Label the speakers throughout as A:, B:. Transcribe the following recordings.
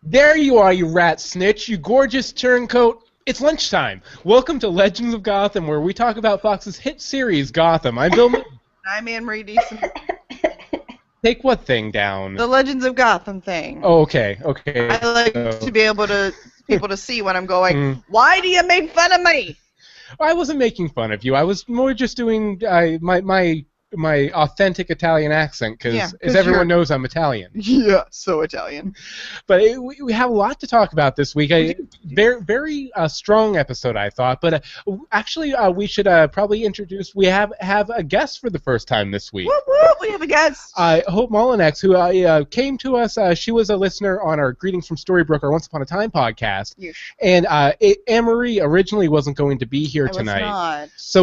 A: There you are, you rat snitch, you gorgeous turncoat. It's lunchtime. Welcome to Legends of Gotham, where we talk about Fox's hit series, Gotham. I'm Bill.
B: I'm Anne-Marie DeSimone.
A: Take what thing down?
B: The Legends of Gotham thing.
A: Oh, okay.
B: I like to be able to people to see when I'm going, why do you make fun of me?
A: I wasn't making fun of you. I was more just doing my authentic Italian accent, because everyone knows I'm Italian.
B: Yeah, so Italian.
A: But we have a lot to talk about this week. Very strong episode, I thought. But actually, we should probably introduce. We have a guest for the first time this week.
B: Whoop, whoop, we have a guest.
A: Hope Mullinax, who came to us. She was a listener on our Greetings from Storybrooke, our Once Upon a Time podcast.
B: Yes.
A: And Anne-Marie originally wasn't going to be here tonight.
B: Was not.
A: So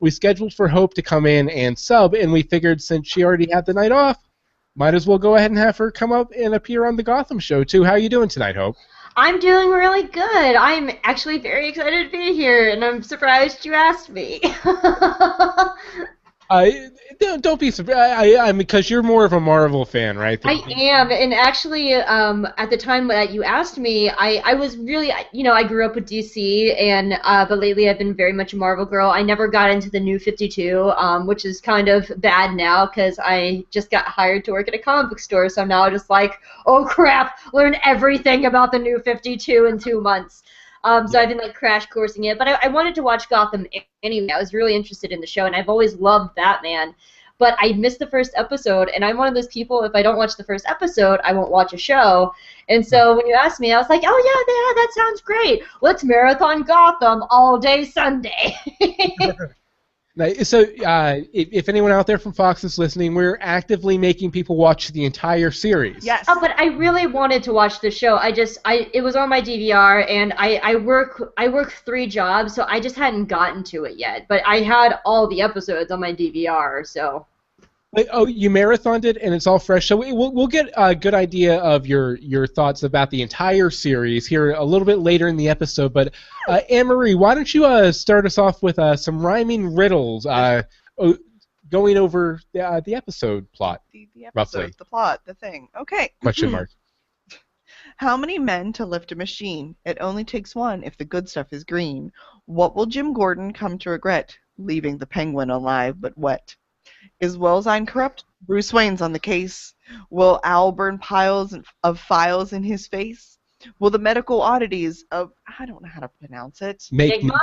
A: we scheduled for Hope to come in and sub, and we figured since she already had the night off, might as well go ahead and have her come up and appear on the Gotham show too. How are you doing tonight, Hope?
C: I'm doing really good. I'm actually very excited to be here, and I'm surprised you asked me.
A: Don't be surprised. Because you're more of a Marvel fan, right?
C: I am, and actually, at the time that you asked me, I was really, I grew up with DC, and but lately I've been very much a Marvel girl. I never got into the New 52, which is kind of bad now because I just got hired to work at a comic book store, so now I'm just like, oh crap, learn everything about the New 52 in 2 months. So I've been like crash coursing it, but I wanted to watch Gotham anyway. I was really interested in the show, and I've always loved Batman. But I missed the first episode, and I'm one of those people, if I don't watch the first episode, I won't watch a show. And so when you asked me, I was like, oh yeah, that sounds great. Let's marathon Gotham all day Sunday.
A: So if anyone out there from Fox is listening, we're actively making people watch the entire series.
B: Yes.
C: Oh, but I really wanted to watch the show. It was on my DVR, and I work 3 jobs, so I just hadn't gotten to it yet. But I had all the episodes on my DVR, so.
A: Oh, you marathoned it, and it's all fresh. So we'll get a good idea of your thoughts about the entire series here a little bit later in the episode. But Anne-Marie, why don't you start us off with some rhyming riddles, going over the episode plot,
B: the episode,
A: roughly.
B: The plot, the thing. Okay.
A: Question mark.
B: How many men to lift a machine? It only takes one if the good stuff is green. What will Jim Gordon come to regret? Leaving the Penguin alive but wet. Is WellZyn corrupt? Bruce Wayne's on the case. Will Al burn piles of files in his face? Will the medical oddities of, I don't know how to pronounce it.
C: Nygma?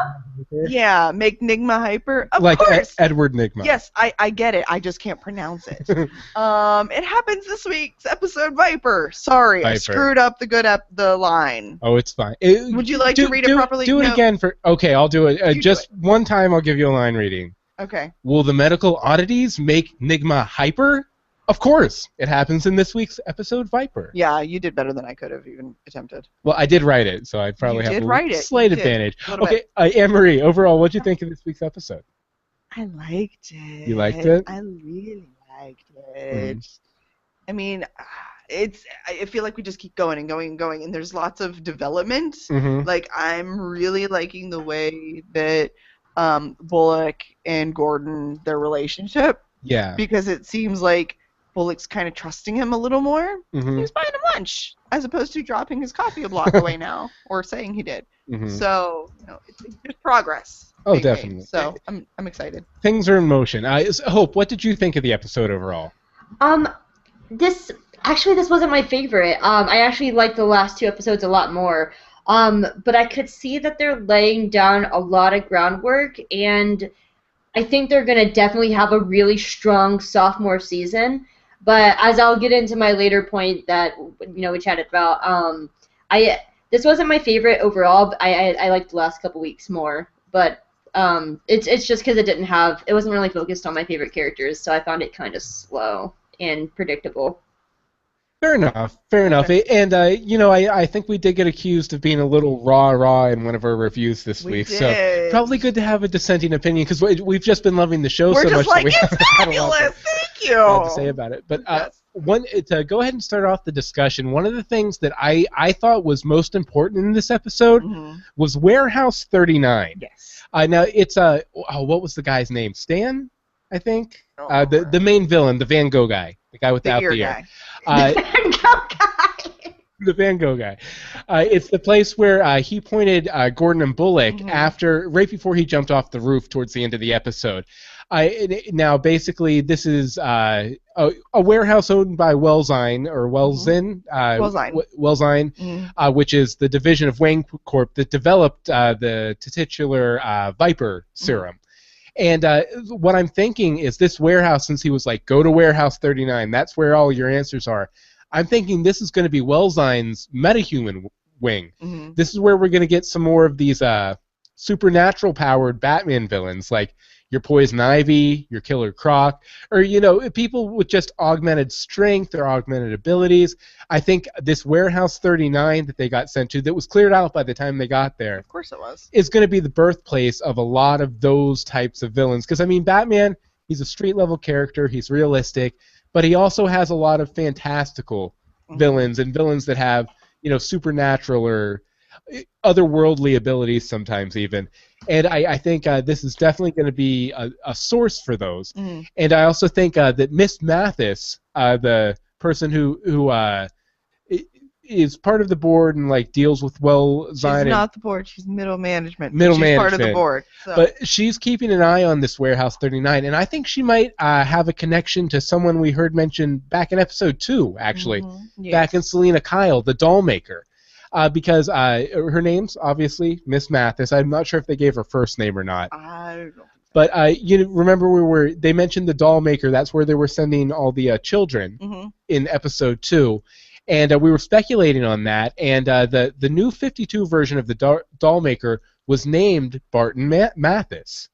B: Yeah, make Nygma hyper? Of
A: like
B: course.
A: Edward Nygma.
B: Yes, I get it. I just can't pronounce it. It happens this week's episode Viper. Sorry, I screwed up the line.
A: Oh, it's fine.
B: Would you like to read it properly?
A: Do it again for. Okay, I'll do it. Just
B: do it.
A: One time, I'll give you a line reading.
B: Okay.
A: Will the medical oddities make Nygma hyper? Of course. It happens in this week's episode Viper.
B: Yeah, you did better than I could have even attempted.
A: Well, I did write it, so I probably have a slight advantage. Okay, Anne-Marie, overall, what did you think of this week's episode?
B: I liked it.
A: You liked it?
B: I really liked it. I mean, I feel like we just keep going and going and going, and there's lots of development. Like, I'm really liking the way that Bullock and Gordon, their relationship.
A: Yeah. Because
B: it seems like Bullock's kind of trusting him a little more. He's buying him lunch, as opposed to dropping his coffee a block away now, or saying he did. So, it's progress.
A: Oh, definitely.
B: So, I'm excited.
A: Things are in motion. Hope, what did you think of the episode overall?
C: This wasn't my favorite. I actually liked the last 2 episodes a lot more. But I could see that they're laying down a lot of groundwork, and I think they're going to definitely have a really strong sophomore season. But as I'll get into my later point that we chatted about, this wasn't my favorite overall. I liked the last couple weeks more, but it's just because it wasn't really focused on my favorite characters, so I found it kind of slow and predictable.
A: Fair enough. And, I think we did get accused of being a little raw in one of our reviews this week.
B: Did.
A: So probably good to have a dissenting opinion, because we've just been loving the show so much that we haven't had a lot to say about it. But to go ahead and start off the discussion, one of the things that I thought was most important in this episode was Warehouse 39.
B: Yes.
A: Now, it's, what was the guy's name? Stan, I think? The main villain, the Van Gogh guy. The guy without the ear.
C: Van Gogh guy.
A: the Van Gogh guy. It's the place where he pointed Gordon and Bullock right before he jumped off the roof towards the end of the episode. Now, basically, this is a warehouse owned by WellZyn or WellZyn, WellZyn, which is the division of Wayne Corp that developed the titular Viper serum. And what I'm thinking is this warehouse, since he was like, go to Warehouse 39, that's where all your answers are. I'm thinking this is going to be WellZyn's metahuman wing. This is where we're going to get some more of these supernatural-powered Batman villains, like your Poison Ivy, your Killer Croc, or, people with just augmented strength or augmented abilities. I think this Warehouse 39 that they got sent to, that was cleared out by the time they got there,
B: of course it was,
A: is going to be the birthplace of a lot of those types of villains. Because, Batman, he's a street-level character, he's realistic, but he also has a lot of fantastical villains, and villains that have, supernatural or otherworldly abilities sometimes even. And I think this is definitely going to be a source for those. And I also think that Miss Mathis, the person who is part of the board and like deals with WellZyn.
B: She's not the board. She's middle management.
A: She's
B: part of the board. So.
A: But she's keeping an eye on this Warehouse 39, and I think she might have a connection to someone we heard mentioned back in episode 2, actually, back in Selena Kyle, the doll maker. Because her name's obviously Miss Mathis. I'm not sure if they gave her first name or not.
B: I don't know.
A: But remember they mentioned the doll maker. That's where they were sending all the children in episode 2, and we were speculating on that. And the new 52 version of the doll maker was named Barton Mathis.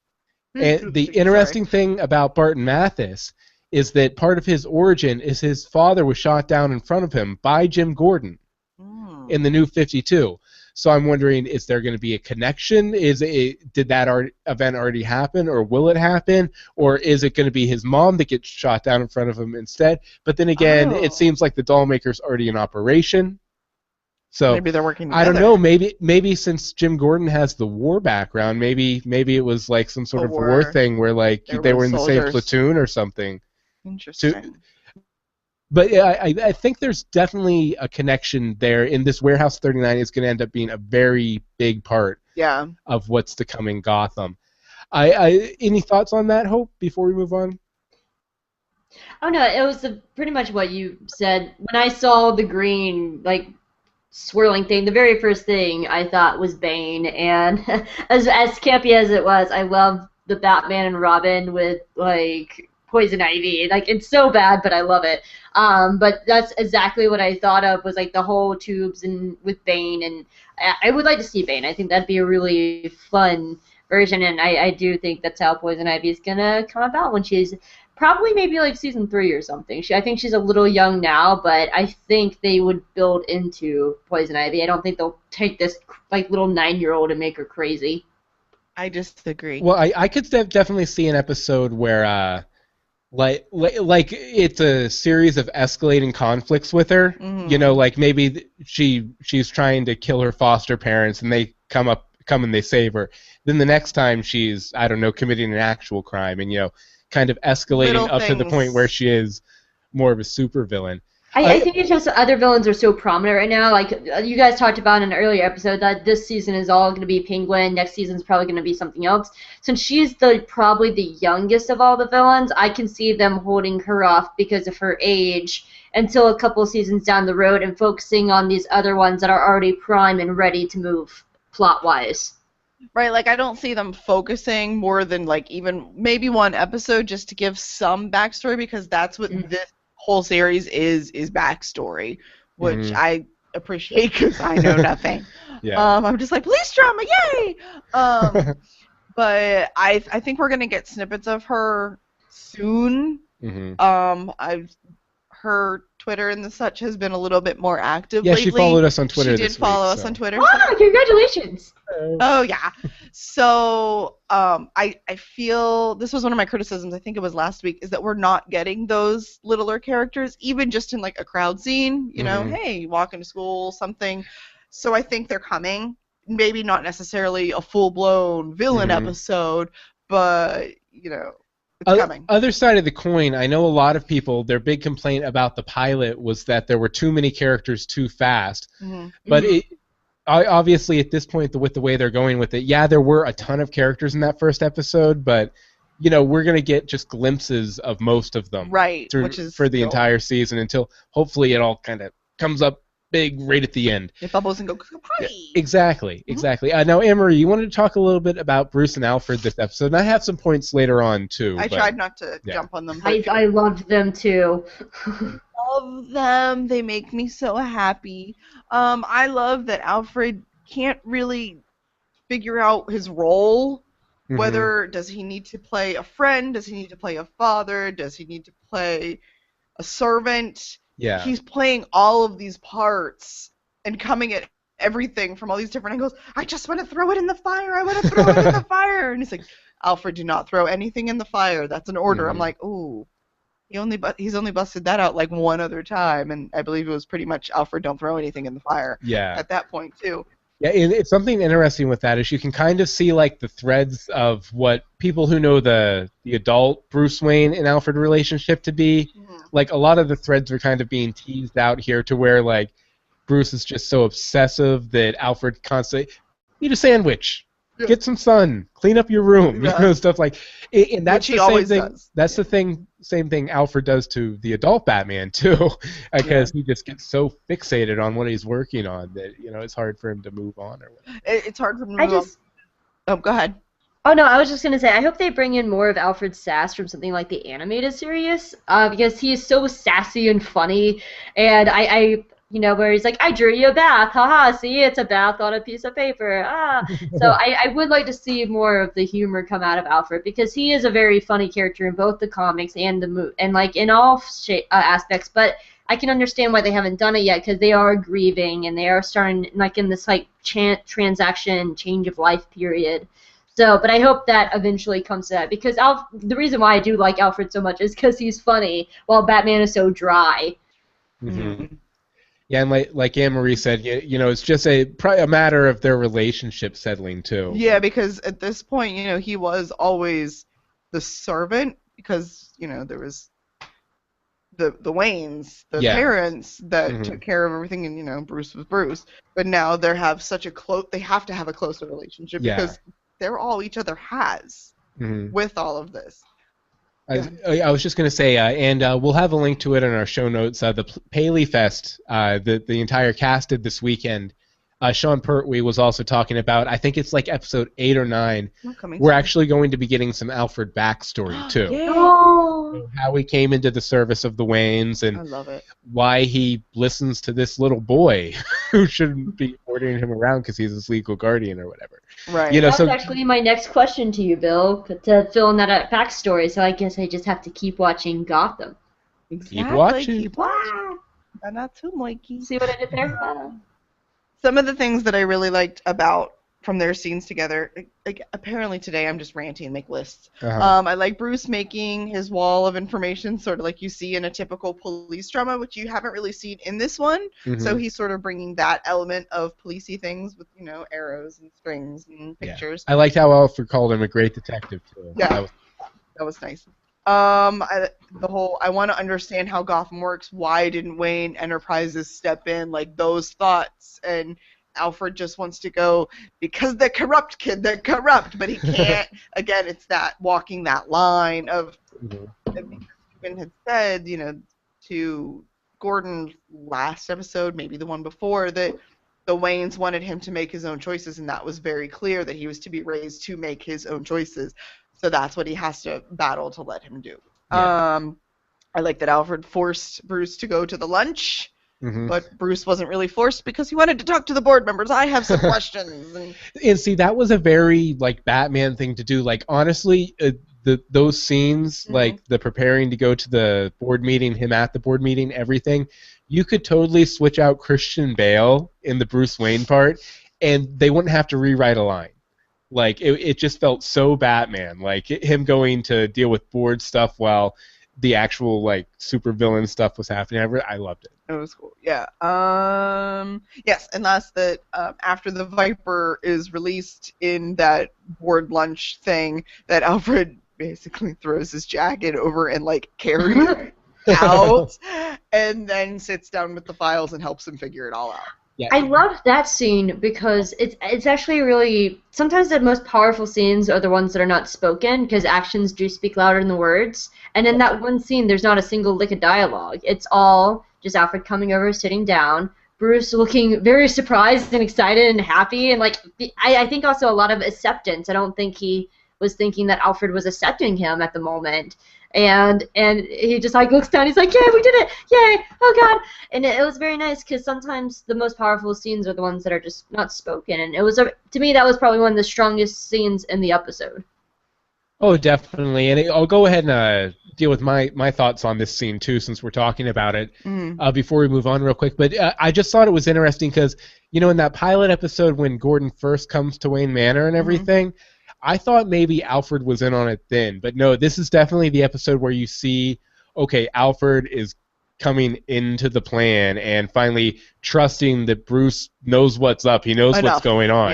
A: And the interesting thing about Barton Mathis is that part of his origin is his father was shot down in front of him by Jim Gordon in the new 52. So I'm wondering, is there going to be a connection? Did that event already happen, or will it happen? Or is it going to be his mom that gets shot down in front of him instead? But then again, it seems like the doll maker's already in operation. So
B: maybe they're working together.
A: I don't know. Maybe since Jim Gordon has the war background, maybe it was like some sort of war thing where like they were in the same platoon or something.
B: Interesting.
A: But I think there's definitely a connection there, and this Warehouse 39 is going to end up being a very big part of what's to come in Gotham. Any thoughts on that, Hope, before we move on?
C: Oh, no, it was pretty much what you said. When I saw the green, like, swirling thing, the very first thing I thought was Bane, and as campy as it was, I love the Batman and Robin with, like, Poison Ivy. Like, it's so bad, but I love it. But that's exactly what I thought of, was like the whole tubes and with Bane, and I would like to see Bane. I think that'd be a really fun version, and I do think that's how Poison Ivy is gonna come about when she's probably maybe like season 3 or something. I think she's a little young now, but I think they would build into Poison Ivy. I don't think they'll take this like little 9-year-old and make her crazy.
B: I disagree.
A: Well, I could definitely see an episode where like it's a series of escalating conflicts with her. Like maybe she's trying to kill her foster parents, and they come and they save her. Then the next time she's, I don't know, committing an actual crime, and kind of escalating up to the point where she is more of a supervillain.
C: I think it's just other villains are so prominent right now. Like you guys talked about in an earlier episode, that this season is all going to be Penguin. Next season is probably going to be something else. Since she's probably the youngest of all the villains, I can see them holding her off because of her age until a couple seasons down the road and focusing on these other ones that are already prime and ready to move plot-wise.
B: Right, like I don't see them focusing more than like even maybe one episode just to give some backstory, because that's what this whole series is backstory, which I appreciate because I know nothing. I'm just like, police drama, yay! But I think we're gonna get snippets of her soon. Her Twitter and the such has been a little bit more active lately.
A: She followed us on Twitter.
B: She did follow us on Twitter.
C: Oh, congratulations!
B: Oh yeah. So I feel this was one of my criticisms. I think it was last week, is that we're not getting those littler characters, even just in like a crowd scene. Hey, walking to school, something. So I think they're coming. Maybe not necessarily a full-blown villain episode, but It's coming.
A: Other side of the coin, I know a lot of people, their big complaint about the pilot was that there were too many characters too fast.
B: Mm-hmm.
A: But obviously at this point, with the way they're going with it, yeah, there were a ton of characters in that first episode, but we're going to get just glimpses of most of them
B: which is
A: for the entire season until hopefully it all kind of comes up big right at the end.
B: It bubbles and goes.
A: Yeah, exactly. Now, Anne-Marie, you wanted to talk a little bit about Bruce and Alfred this episode, and I have some points later on, too.
B: I tried not to jump on them.
C: I loved them, too.
B: Love them. They make me so happy. I love that Alfred can't really figure out his role. Whether does he need to play a friend? Does he need to play a father? Does he need to play a servant?
A: Yeah.
B: He's playing all of these parts and coming at everything from all these different angles. I just want to throw it in the fire. I want to throw it in the fire. And he's like, Alfred, do not throw anything in the fire. That's an order. I'm like, ooh. He's only busted that out like one other time, and I believe it was pretty much Alfred, don't throw anything in the fire.
A: Yeah.
B: At that point too.
A: Yeah, it's something interesting with that is you can kind of see like the threads of what people who know the adult Bruce Wayne and Alfred relationship to be. Like a lot of the threads are kind of being teased out here to where like Bruce is just so obsessive that Alfred constantly eat a sandwich. Get some sun. Clean up your room. Stuff like, and that's the same thing. Does. That's the same thing Alfred does to the adult Batman too, because he just gets so fixated on what he's working on that it's hard for him to move on or whatever.
B: It's hard for him to move on. Oh, go ahead.
C: Oh no, I was just gonna say I hope they bring in more of Alfred's sass from something like the animated series, because he is so sassy and funny, and I where he's like, I drew you a bath, haha, see, it's a bath on a piece of paper, So I would like to see more of the humor come out of Alfred, because he is a very funny character in both the comics and the movie, and like in all aspects, but I can understand why they haven't done it yet, because they are grieving, and they are starting, like, in this, like, transaction, change of life period. So, but I hope that eventually comes to that, because the reason why I do like Alfred so much is because he's funny, while Batman is so dry.
A: Mm-hmm. Yeah, and like Anne-Marie said, it's just a matter of their relationship settling, too.
B: Yeah, because at this point, he was always the servant, because, there was the Waynes, the parents that took care of everything, and, Bruce was Bruce. But now they have they have to have a closer relationship, because they're all each other has with all of this.
A: I was just going to say, and we'll have a link to it in our show notes, the Paley Fest, the entire cast did this weekend. Sean Pertwee was also talking about, I think it's like episode 8 or 9, we're actually going to be getting some Alfred backstory, too. So how he came into the service of the Waynes, and
B: I love it.
A: Why he listens to this little boy who shouldn't be ordering him around because he's his legal guardian or whatever.
B: Right.
C: That was actually my next question to you, Bill, to fill in that backstory, so I guess I just have to keep watching Gotham.
B: Exactly.
A: Keep watching.
B: Not too Mikey.
C: See what I did there?
B: Some of the things that I really liked from their scenes together, like apparently today I'm just ranting and make lists. I like Bruce making his wall of information, sort of like you see in a typical police drama, which you haven't really seen in this one. So he's sort of bringing that element of policey things with, arrows and strings and pictures.
A: I liked how Alfred called him a great detective, too.
B: Yeah, that was nice. I want to understand how Gotham works. Why didn't Wayne Enterprises step in? Like those thoughts, and Alfred just wants to go because they're corrupt, kid. They're corrupt, but he can't. Again, it's that walking that line of. Stephen had said, to Gordon last episode, maybe the one before, that the Waynes wanted him to make his own choices, and that was very clear that he was to be raised to make his own choices. So that's what he has to battle to let him do. Yeah. I like that Alfred forced Bruce to go to the lunch, but Bruce wasn't really forced because he wanted to talk to the board members. I have some questions.
A: And see, that was a very Batman thing to do. Like honestly, those scenes, like the preparing to go to the board meeting, him at the board meeting, everything, you could totally switch out Christian Bale in the Bruce Wayne part, and they wouldn't have to rewrite a line. Like, it just felt so Batman. Like, him going to deal with board stuff while the actual, supervillain stuff was happening. I loved it.
B: It was cool, yeah. Yes, and last, that after the Viper is released in that board lunch thing, that Alfred basically throws his jacket over and like carries it out, and then sits down with the files and helps him figure it all out.
A: Yeah.
C: I love that scene because it's actually really, sometimes the most powerful scenes are the ones that are not spoken because actions do speak louder than the words. And in that one scene, there's not a single lick of dialogue. It's all just Alfred coming over, sitting down, Bruce looking very surprised and excited and happy, and like I think also a lot of acceptance. I don't think he was thinking that Alfred was accepting him at the moment. And he just like looks down. He's like, "Yeah, we did it! Yay! Oh God!" And it was very nice because sometimes the most powerful scenes are the ones that are just not spoken. And it was to me that was probably one of the strongest scenes in the episode.
A: Oh, definitely. And I'll go ahead and deal with my thoughts on this scene too, since we're talking about it. Before we move on, real quick. But I just thought it was interesting because in that pilot episode when Gordon first comes to Wayne Manor and everything. I thought maybe Alfred was in on it then, but no, this is definitely the episode where you see, okay, Alfred is coming into the plan and finally trusting that Bruce knows what's up. He knows what's going on,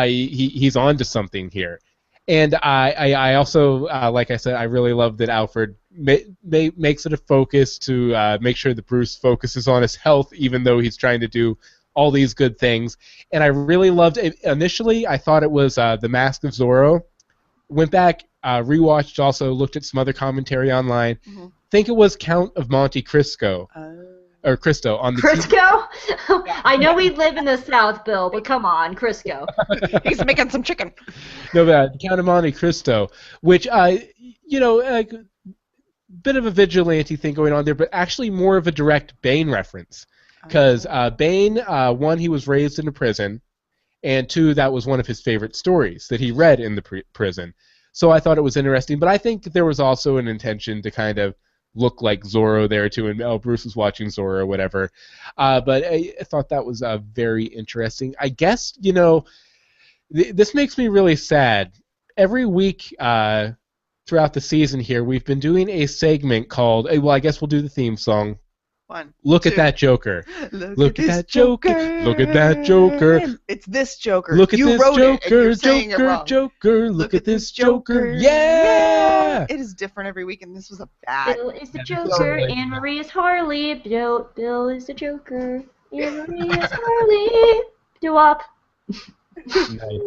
A: he's on to something here. And I also, like I said, I really love that Alfred makes it a focus to make sure that Bruce focuses on his health, even though he's trying to do all these good things. And I really loved it. Initially, I thought it was The Mask of Zorro. Went back, rewatched, also looked at some other commentary online. Think it was Count of Monte Cristo. Or Cristo. On the
C: Crisco? I know we live in the South, Bill, but come on, Crisco.
B: He's making some chicken.
A: No, Count of Monte Cristo, which, bit of a vigilante thing going on there, but actually more of a direct Bane reference. Because Bane, one, he was raised in a prison, and two, that was one of his favorite stories that he read in the prison. So I thought it was interesting, but I think there was also an intention to kind of look like Zorro there too, and Bruce was watching Zorro or whatever. But I thought that was very interesting. I guess, this makes me really sad. Every week throughout the season here, we've been doing a segment called, well, I guess we'll do the theme song. Look at that Joker. Look at that Joker. Look at that Joker.
B: It's this Joker.
A: Look at
B: you
A: this
B: wrote
A: Joker.
B: It and
A: Joker. Joker. Look at this Joker. Yeah!
B: It is different every week, and this was a bad.
C: Bill is the Joker. Anne Marie is Harley. Bill is the Joker. Anne Marie is Harley. Do up.
A: Nice.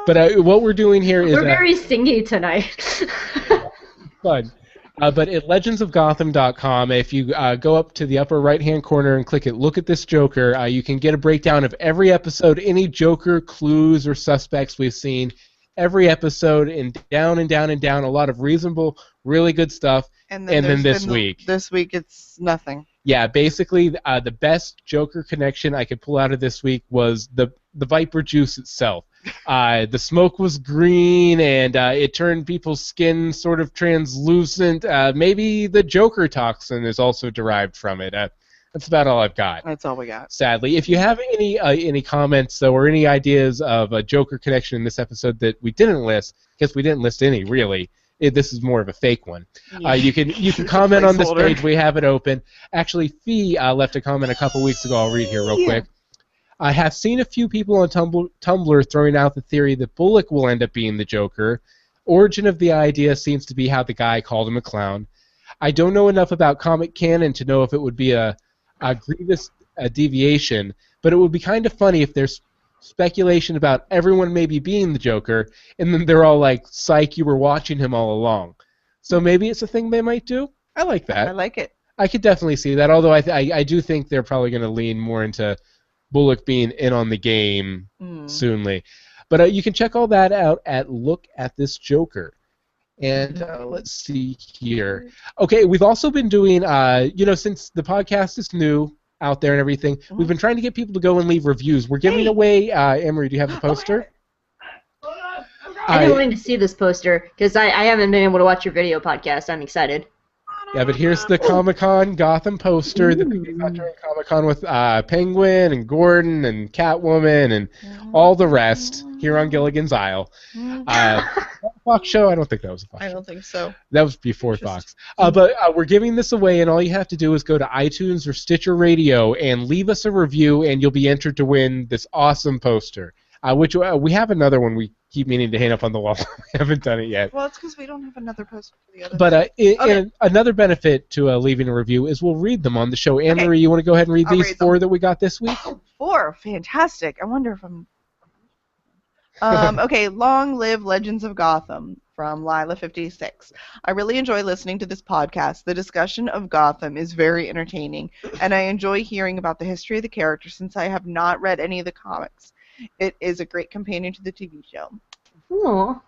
A: But what we're doing here is
C: we're very singy tonight.
A: Fun. But at legendsofgotham.com, if you go up to the upper right-hand corner and click it, look at this Joker, you can get a breakdown of every episode, any Joker clues or suspects we've seen, every episode, and down and down and down, a lot of reasonable, really good stuff. And then this week.
B: This week it's nothing.
A: Yeah, basically the best Joker connection I could pull out of this week was the Viper juice itself. The smoke was green, and it turned people's skin sort of translucent. Maybe the Joker toxin is also derived from it. That's about all I've got.
B: That's all we got.
A: Sadly, if you have any comments though, or any ideas of a Joker connection in this episode that we didn't list, because we didn't list any really. This is more of a fake one. You can comment on this page. We have it open. Actually, Fee left a comment a couple weeks ago. I'll read here real quick. I have seen a few people on Tumblr throwing out the theory that Bullock will end up being the Joker. Origin of the idea seems to be how the guy called him a clown. I don't know enough about comic canon to know if it would be a grievous deviation, but it would be kind of funny if there's speculation about everyone maybe being the Joker, and then they're all like, psych, you were watching him all along. So maybe it's a thing they might do? I like that.
B: I like it.
A: I could definitely see that, although I do think they're probably going to lean more into Bullock being in on the game soonly. But you can check all that out at Look at This Joker. And let's see here. Okay, we've also been doing, since the podcast is new out there and everything, we've been trying to get people to go and leave reviews. We're giving away, Emery, do you have the poster?
C: I've been wanting to see this poster because I haven't been able to watch your video podcast. I'm excited.
A: Yeah, but here's the Comic-Con Gotham poster that we got during Comic-Con with Penguin and Gordon and Catwoman and all the rest here on Gilligan's Isle. Fox show? I don't think that was a Fox show.
B: I don't think so.
A: That was before Fox. But we're giving this away, and all you have to do is go to iTunes or Stitcher Radio and leave us a review, and you'll be entered to win this awesome poster. Which we have another one we keep meaning to hang up on the wall. We haven't done it yet.
B: Well, it's because we don't have another poster for the other.
A: But
B: Okay.
A: and another benefit to leaving a review is we'll read them on the show. Anne-Marie, you want to go ahead and read
B: I'll
A: these
B: read
A: 4 that we got this week?
B: 4, fantastic. I wonder if I'm. Okay, Long Live Legends of Gotham from Lila56. I really enjoy listening to this podcast. The discussion of Gotham is very entertaining, and I enjoy hearing about the history of the characters since I have not read any of the comics. It is a great companion to the TV show.
C: Cool.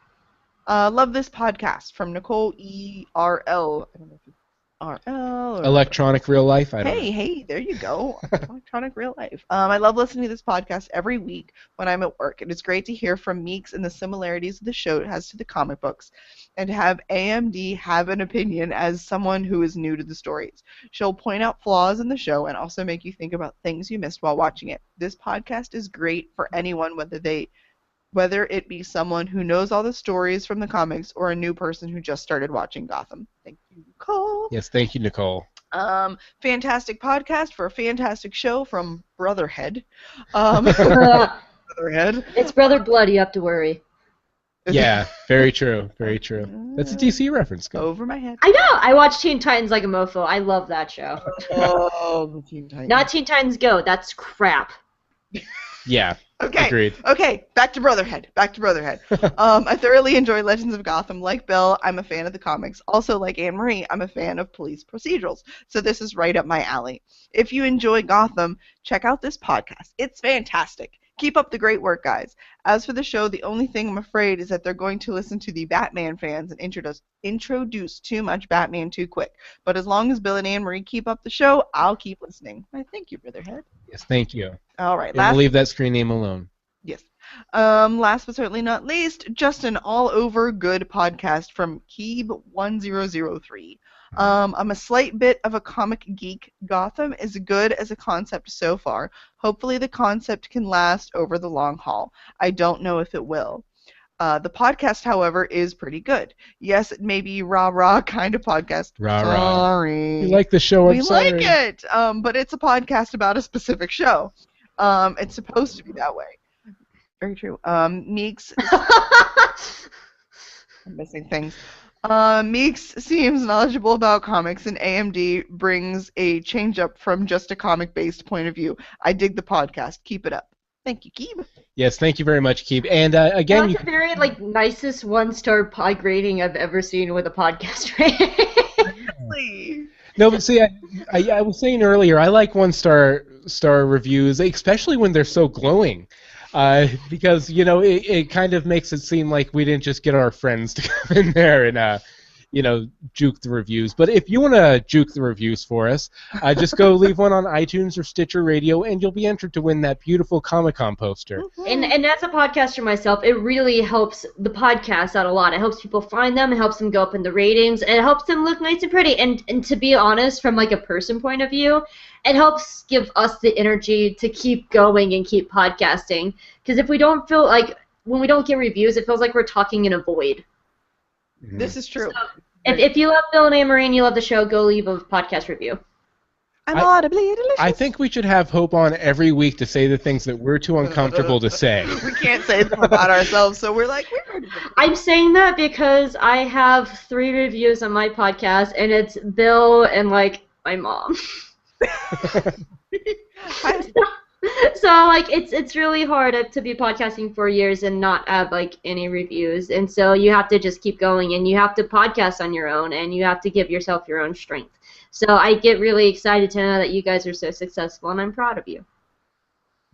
B: Love this podcast from Nicole ERL. I don't know if it's RL or
A: Electronic Real Life. I don't know.
B: Hey, there you go. Electronic Real Life. I love listening to this podcast every week when I'm at work. It is great to hear from Meeks and the similarities the show has to the comic books, and to have AMD have an opinion as someone who is new to the stories. She'll point out flaws in the show and also make you think about things you missed while watching it. This podcast is great for anyone, whether it be someone who knows all the stories from the comics or a new person who just started watching Gotham. Thank you, Nicole.
A: Yes, thank you, Nicole.
B: Fantastic podcast for a fantastic show from Brotherhead. Brotherhead.
C: It's Brother Blood, you have to worry.
A: Yeah, very true, very true. That's a DC reference. Go.
B: Over my head.
C: I know! I watch Teen Titans like a mofo. I love that show.
B: Oh, the Teen Titans.
C: Not Teen Titans Go, that's crap.
A: Yeah,
B: Okay.
A: agreed.
B: Okay, back to Brotherhead. I thoroughly enjoy Legends of Gotham. Like Bill, I'm a fan of the comics. Also, like Anne-Marie, I'm a fan of police procedurals. So this is right up my alley. If you enjoy Gotham, check out this podcast. It's fantastic. Keep up the great work, guys. As for the show, the only thing I'm afraid is that they're going to listen to the Batman fans and introduce too much Batman too quick. But as long as Bill and Anne-Marie keep up the show, I'll keep listening. I thank you, Brotherhead.
A: Yes, thank you.
B: All right,
A: And we'll leave that screen name alone.
B: Yes. Last but certainly not least, just an all-over good podcast from Keeb1003. I'm a slight bit of a comic geek. Gotham is good as a concept so far. Hopefully the concept can last over the long haul. I don't know if it will. The podcast, however, is pretty good. Yes, it may be rah-rah kind of podcast.
A: Rah-rah.
B: Sorry.
A: You like the show? I'm
B: We
A: sorry.
B: like it, but it's a podcast about a specific show. It's supposed to be that way. Very true. Meeks. I'm missing things. Meeks seems knowledgeable about comics, and AMD brings a change up from just a comic-based point of view. I dig the podcast. Keep it up. Thank you, Keeb.
A: Yes, thank you very much, Keeb. And again,
C: That's the very nicest 1-star pod rating I've ever seen with a podcast rating.
A: no, but see, I was saying earlier, I like 1-star reviews, especially when they're so glowing. Because, it kind of makes it seem like we didn't just get our friends to come in there and, juke the reviews. But if you want to juke the reviews for us, just go leave one on iTunes or Stitcher Radio, and you'll be entered to win that beautiful Comic-Con poster.
C: And as a podcaster myself, it really helps the podcast out a lot. It helps people find them, it helps them go up in the ratings, and it helps them look nice and pretty. And to be honest, from a person point of view, it helps give us the energy to keep going and keep podcasting. Because if we don't feel when we don't get reviews, it feels like we're talking in a void.
A: Mm-hmm.
B: This is true.
C: So, if you love Bill and Anne-Marie and you love the show, go leave a podcast review.
B: I'm audibly delicious.
A: I think we should have Hope on every week to say the things that we're too uncomfortable to say.
B: We can't say them about ourselves, so we're like,
C: I'm saying that because I have 3 reviews on my podcast, and it's Bill and my mom. So it's really hard to be podcasting for years and not have any reviews, and so you have to just keep going, and you have to podcast on your own, and you have to give yourself your own strength. So I get really excited to know that you guys are so successful, and I'm proud of you.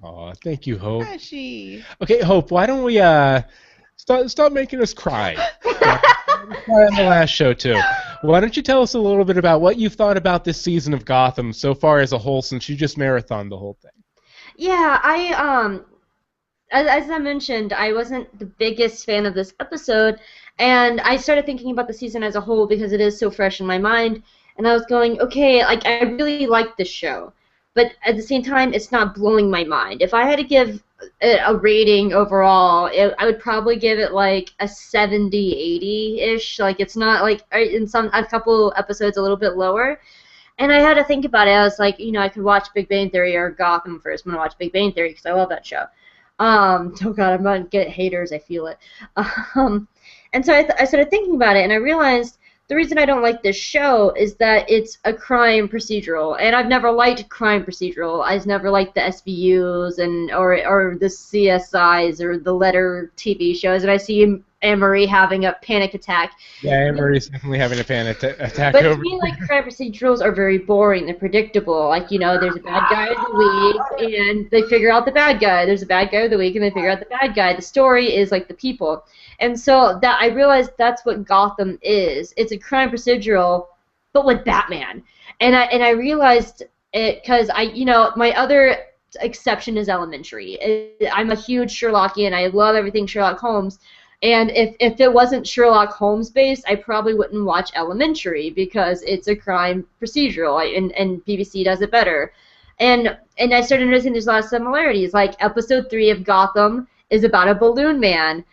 A: Aw, thank you, Hope.
B: Ashy.
A: Okay, Hope, why don't we stop making us cry? Cry on the last show too. Why don't you tell us a little bit about what you've thought about this season of Gotham so far as a whole, since you just marathoned the whole thing?
C: Yeah, as I mentioned, I wasn't the biggest fan of this episode, and I started thinking about the season as a whole because it is so fresh in my mind, and I was going, okay, I really like this show, but at the same time, it's not blowing my mind. If I had to give a rating overall, I would probably give it a 70, 80-ish. It's not in a couple episodes a little bit lower. And I had to think about it. I was I could watch Big Bang Theory or Gotham first. I'm going to watch Big Bang Theory because I love that show. Oh God, I'm gonna get haters. I feel it. Um, and so I started thinking about it, and I realized the reason I don't like this show is that it's a crime procedural, and I've never liked crime procedural. I've never liked the SVUs and or the CSIs or the letter TV shows, and I see Anne-Marie having a panic attack.
A: Yeah, Anne-Marie's definitely having a panic attack
C: But to
A: over.
C: me, like, crime procedurals are very boring. They're predictable. Like, there's a bad guy of the week, and they figure out the bad guy. There's a bad guy of the week, and they figure out the bad guy. The story is like the people. And so that I realized that's what Gotham is. It's a crime procedural, but with Batman. And I realized it because my other exception is Elementary. I'm a huge Sherlockian. I love everything Sherlock Holmes. And if it wasn't Sherlock Holmes based, I probably wouldn't watch Elementary because it's a crime procedural, and BBC does it better. And I started noticing there's a lot of similarities. Like episode 3 of Gotham is about a balloon man.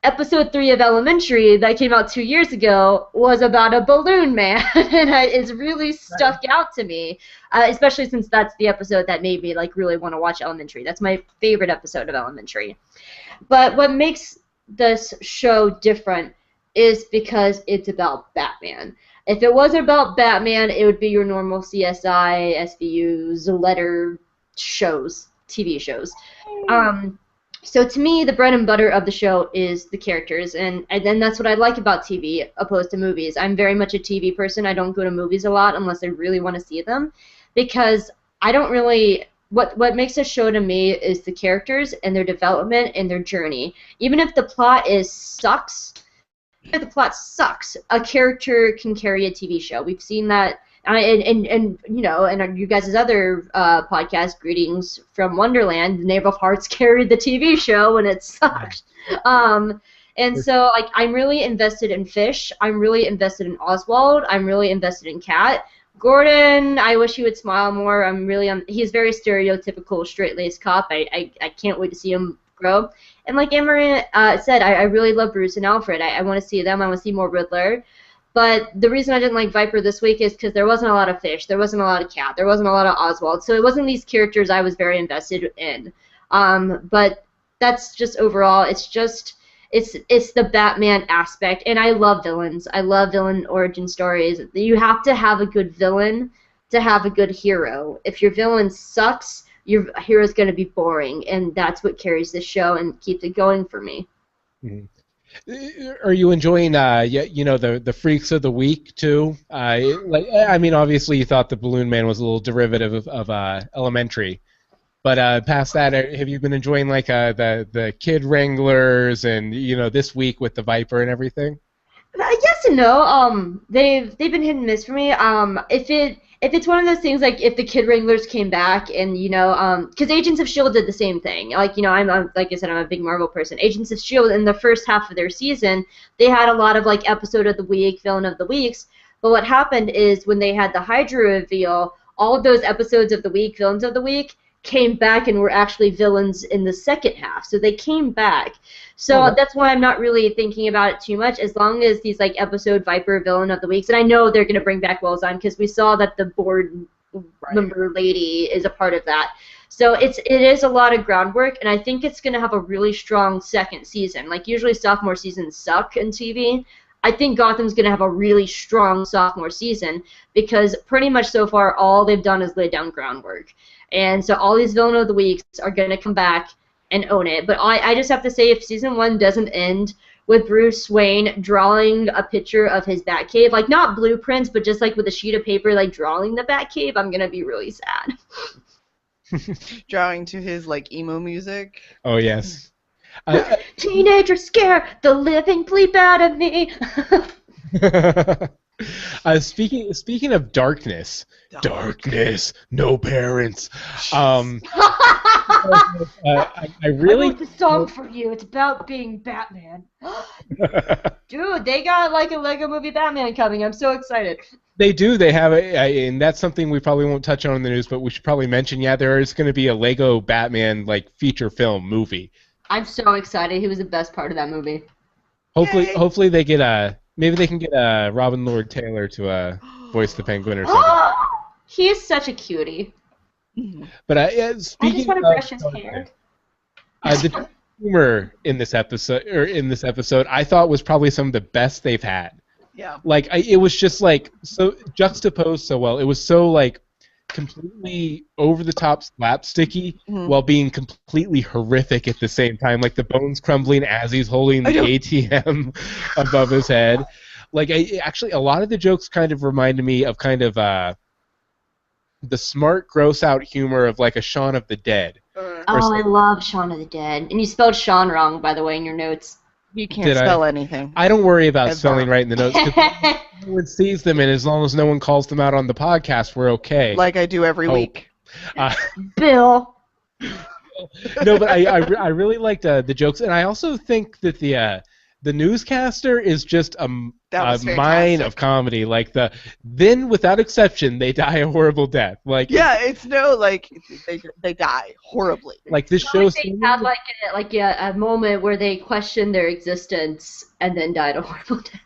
C: Episode 3 of Elementary that came out 2 years ago was about a balloon man, and it's really stuck out to me, especially since that's the episode that made me like really want to watch Elementary. That's my favorite episode of Elementary. But what makes this show different is because it's about Batman. If it wasn't about Batman, it would be your normal CSI, SVUs, letter shows, TV shows. So to me, the bread and butter of the show is the characters, and then that's what I like about TV opposed to movies. I'm very much a TV person. I don't go to movies a lot unless I really want to see them, because I don't really. What makes a show to me is the characters and their development and their journey. Even if the plot sucks, a character can carry a TV show. We've seen that, and you guys' other podcast, Greetings from Wonderland, the Knave of Hearts carried the TV show and it sucked. And so, like, I'm really invested in Fish. I'm really invested in Oswald. I'm really invested in Kat. Gordon, I wish he would smile more. He's very stereotypical straight-laced cop. I can't wait to see him grow. And like Anne-Marie said, I really love Bruce and Alfred. I want to see them. I want to see more Riddler. But the reason I didn't like Viper this week is because there wasn't a lot of Fish. There wasn't a lot of Cat. There wasn't a lot of Oswald. So it wasn't these characters I was very invested in. But that's just overall. It's the Batman aspect, and I love villains. I love villain origin stories. You have to have a good villain to have a good hero. If your villain sucks, your hero's going to be boring, and that's what carries this show and keeps it going for me.
A: Mm-hmm. Are you enjoying, the Freaks of the Week too? Obviously you thought the Balloon Man was a little derivative of Elementary. But past that, have you been enjoying like the Kid Wranglers and this week with the Viper and everything?
C: Yes and no. They've been hit and miss for me. If it's one of those things like if the Kid Wranglers came back and because Agents of S.H.I.E.L.D. did the same thing. Like I'm like I said, I'm a big Marvel person. Agents of S.H.I.E.L.D. in the first half of their season, they had a lot of like episode of the week, villain of the weeks. But what happened is when they had the Hydra reveal, all of those episodes of the week, villains of the week, came back and were actually villains in the second half. So they came back. So that's why I'm not really thinking about it too much, as long as these like episode Viper villain of the weeks, and I know they're going to bring back WellZyn because we saw that the board member lady is a part of that. So it is a lot of groundwork, and I think it's going to have a really strong second season. Like usually sophomore seasons suck in TV. I think Gotham's going to have a really strong sophomore season because pretty much so far all they've done is lay down groundwork. And so all these villain of the weeks are going to come back and own it. But I just have to say, if season 1 doesn't end with Bruce Wayne drawing a picture of his Batcave, like not blueprints, but just like with a sheet of paper, like drawing the Batcave, I'm going to be really sad.
B: Drawing to his like emo music.
A: Oh, yes.
C: Teenager scare the living bleep out of me.
A: Speaking of darkness, no parents. I really
C: wrote the song for you. It's about being Batman. Dude, they got like a Lego Movie Batman coming. I'm so excited.
A: They do. They have and that's something we probably won't touch on in the news, but we should probably mention. Yeah, there is going to be a Lego Batman like feature film movie.
C: I'm so excited. He was the best part of that movie.
A: Hopefully they get maybe they can get Robin Lord Taylor to voice the Penguin or something.
C: He is such a cutie.
A: But speaking
C: I just want to brush his hair.
A: The humor in this episode, I thought was probably some of the best they've had.
B: Yeah.
A: Like it was just like so juxtaposed so well. It was so like completely over the top slapsticky while being completely horrific at the same time. Like the bones crumbling as he's holding the ATM above his head. Like actually, a lot of the jokes kind of reminded me of kind of the smart, gross out humor of like a Shaun of the Dead.
C: I love Shaun of the Dead, and you spelled Shaun wrong, by the way, in your notes.
B: You can't spell anything.
A: I don't worry about spelling right in the notes. No one sees them, and as long as no one calls them out on the podcast, we're okay.
B: Like I do every week.
C: Bill.
A: No, but I really liked the jokes, and I also think that the newscaster is just a mine of comedy. Like then without exception, they die a horrible death. Like
B: it's they die horribly.
A: Like this shows
C: they had a moment where they questioned their existence and then died a horrible death.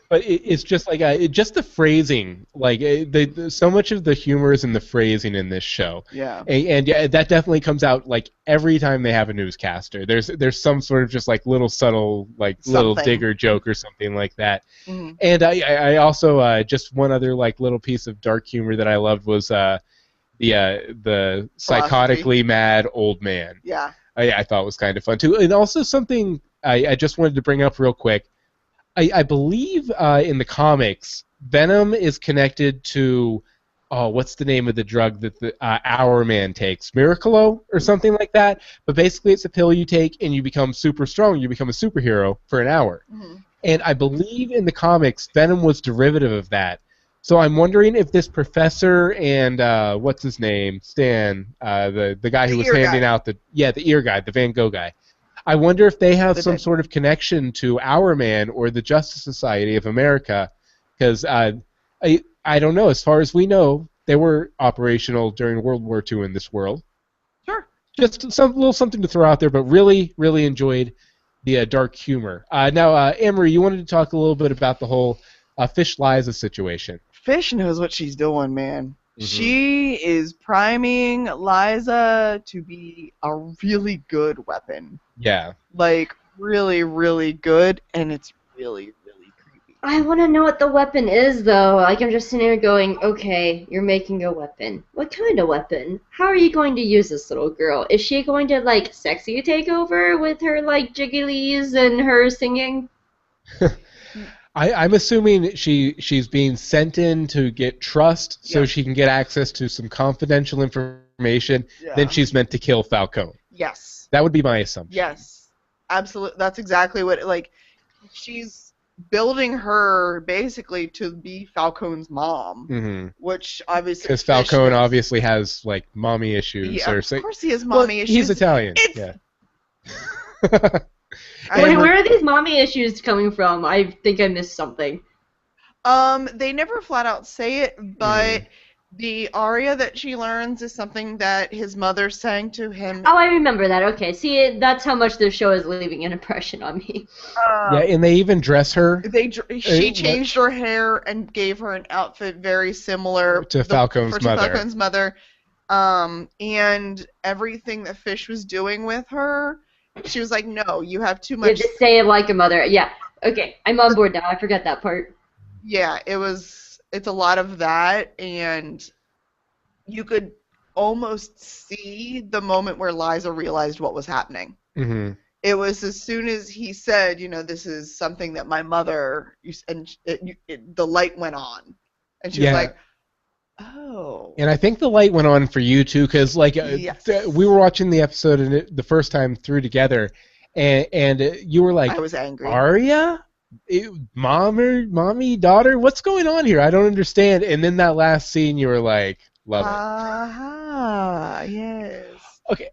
A: But it's just like just the phrasing, like so much of the humor is in the phrasing in this show.
B: Yeah.
A: And that definitely comes out like every time they have a newscaster. There's some sort of just like little subtle little digger joke or something like that. Mm-hmm. And I also just one other like little piece of dark humor that I loved was the psychotically mad old man.
B: Yeah.
A: I thought was kind of fun too, and also something I just wanted to bring up real quick. I believe in the comics, Venom is connected to, what's the name of the drug that the Our Man takes? Miracolo or something like that. But basically it's a pill you take and you become super strong. You become a superhero for an hour. Mm-hmm. And I believe in the comics, Venom was derivative of that. So I'm wondering if this professor and, what's his name? Stan, the guy who was handing out the ear guy, the Van Gogh guy. I wonder if they have some sort of connection to Our Man or the Justice Society of America, because I don't know. As far as we know, they were operational during World War II in this world.
B: Sure.
A: Just some little something to throw out there, but really, really enjoyed the dark humor. Now, Amory, you wanted to talk a little bit about the whole Fish Liza situation.
B: Fish knows what she's doing, man. Mm-hmm. She is priming Liza to be a really good weapon.
A: Yeah.
B: Like, really, really good, and it's really, really creepy.
C: I want to know what the weapon is, though. Like, I'm just sitting here going, okay, you're making a weapon. What kind of weapon? How are you going to use this little girl? Is she going to, like, sexy take over with her, like, jigglies and her singing?
A: I'm assuming she's being sent in to get trust so she can get access to some confidential information. Yeah. Then she's meant to kill Falcone.
B: Yes.
A: That would be my assumption.
B: Yes. Absolutely. That's exactly what, like, she's building her basically to be Falcone's mom, which obviously...
A: Because Falcone obviously has, like, mommy issues.
B: Yeah, of course he has mommy issues.
A: He's Italian. Yeah.
C: Where are these mommy issues coming from? I think I missed something.
B: They never flat out say it, but the aria that she learns is something that his mother sang to him.
C: Oh, I remember that. Okay, see, that's how much this show is leaving an impression on me.
A: Yeah, and they even dress her.
B: She changed her hair and gave her an outfit very similar
A: to Falcone's mother.
B: Falcone's mother. And everything that Fish was doing with her, she was like, no, you have too much...
C: You just say it like a mother. Yeah, okay, I'm on board now. I forgot that part.
B: Yeah, it's a lot of that, and you could almost see the moment where Liza realized what was happening. Mm-hmm. It was as soon as he said, this is something that my mother... And the light went on. And she was like... Oh.
A: And I think the light went on for you too, because we were watching the episode the first time through together, and you were like,
B: I was angry.
A: Arya? Mommy, daughter? What's going on here? I don't understand. And then that last scene, you were like, love it.
B: Yes.
A: Okay.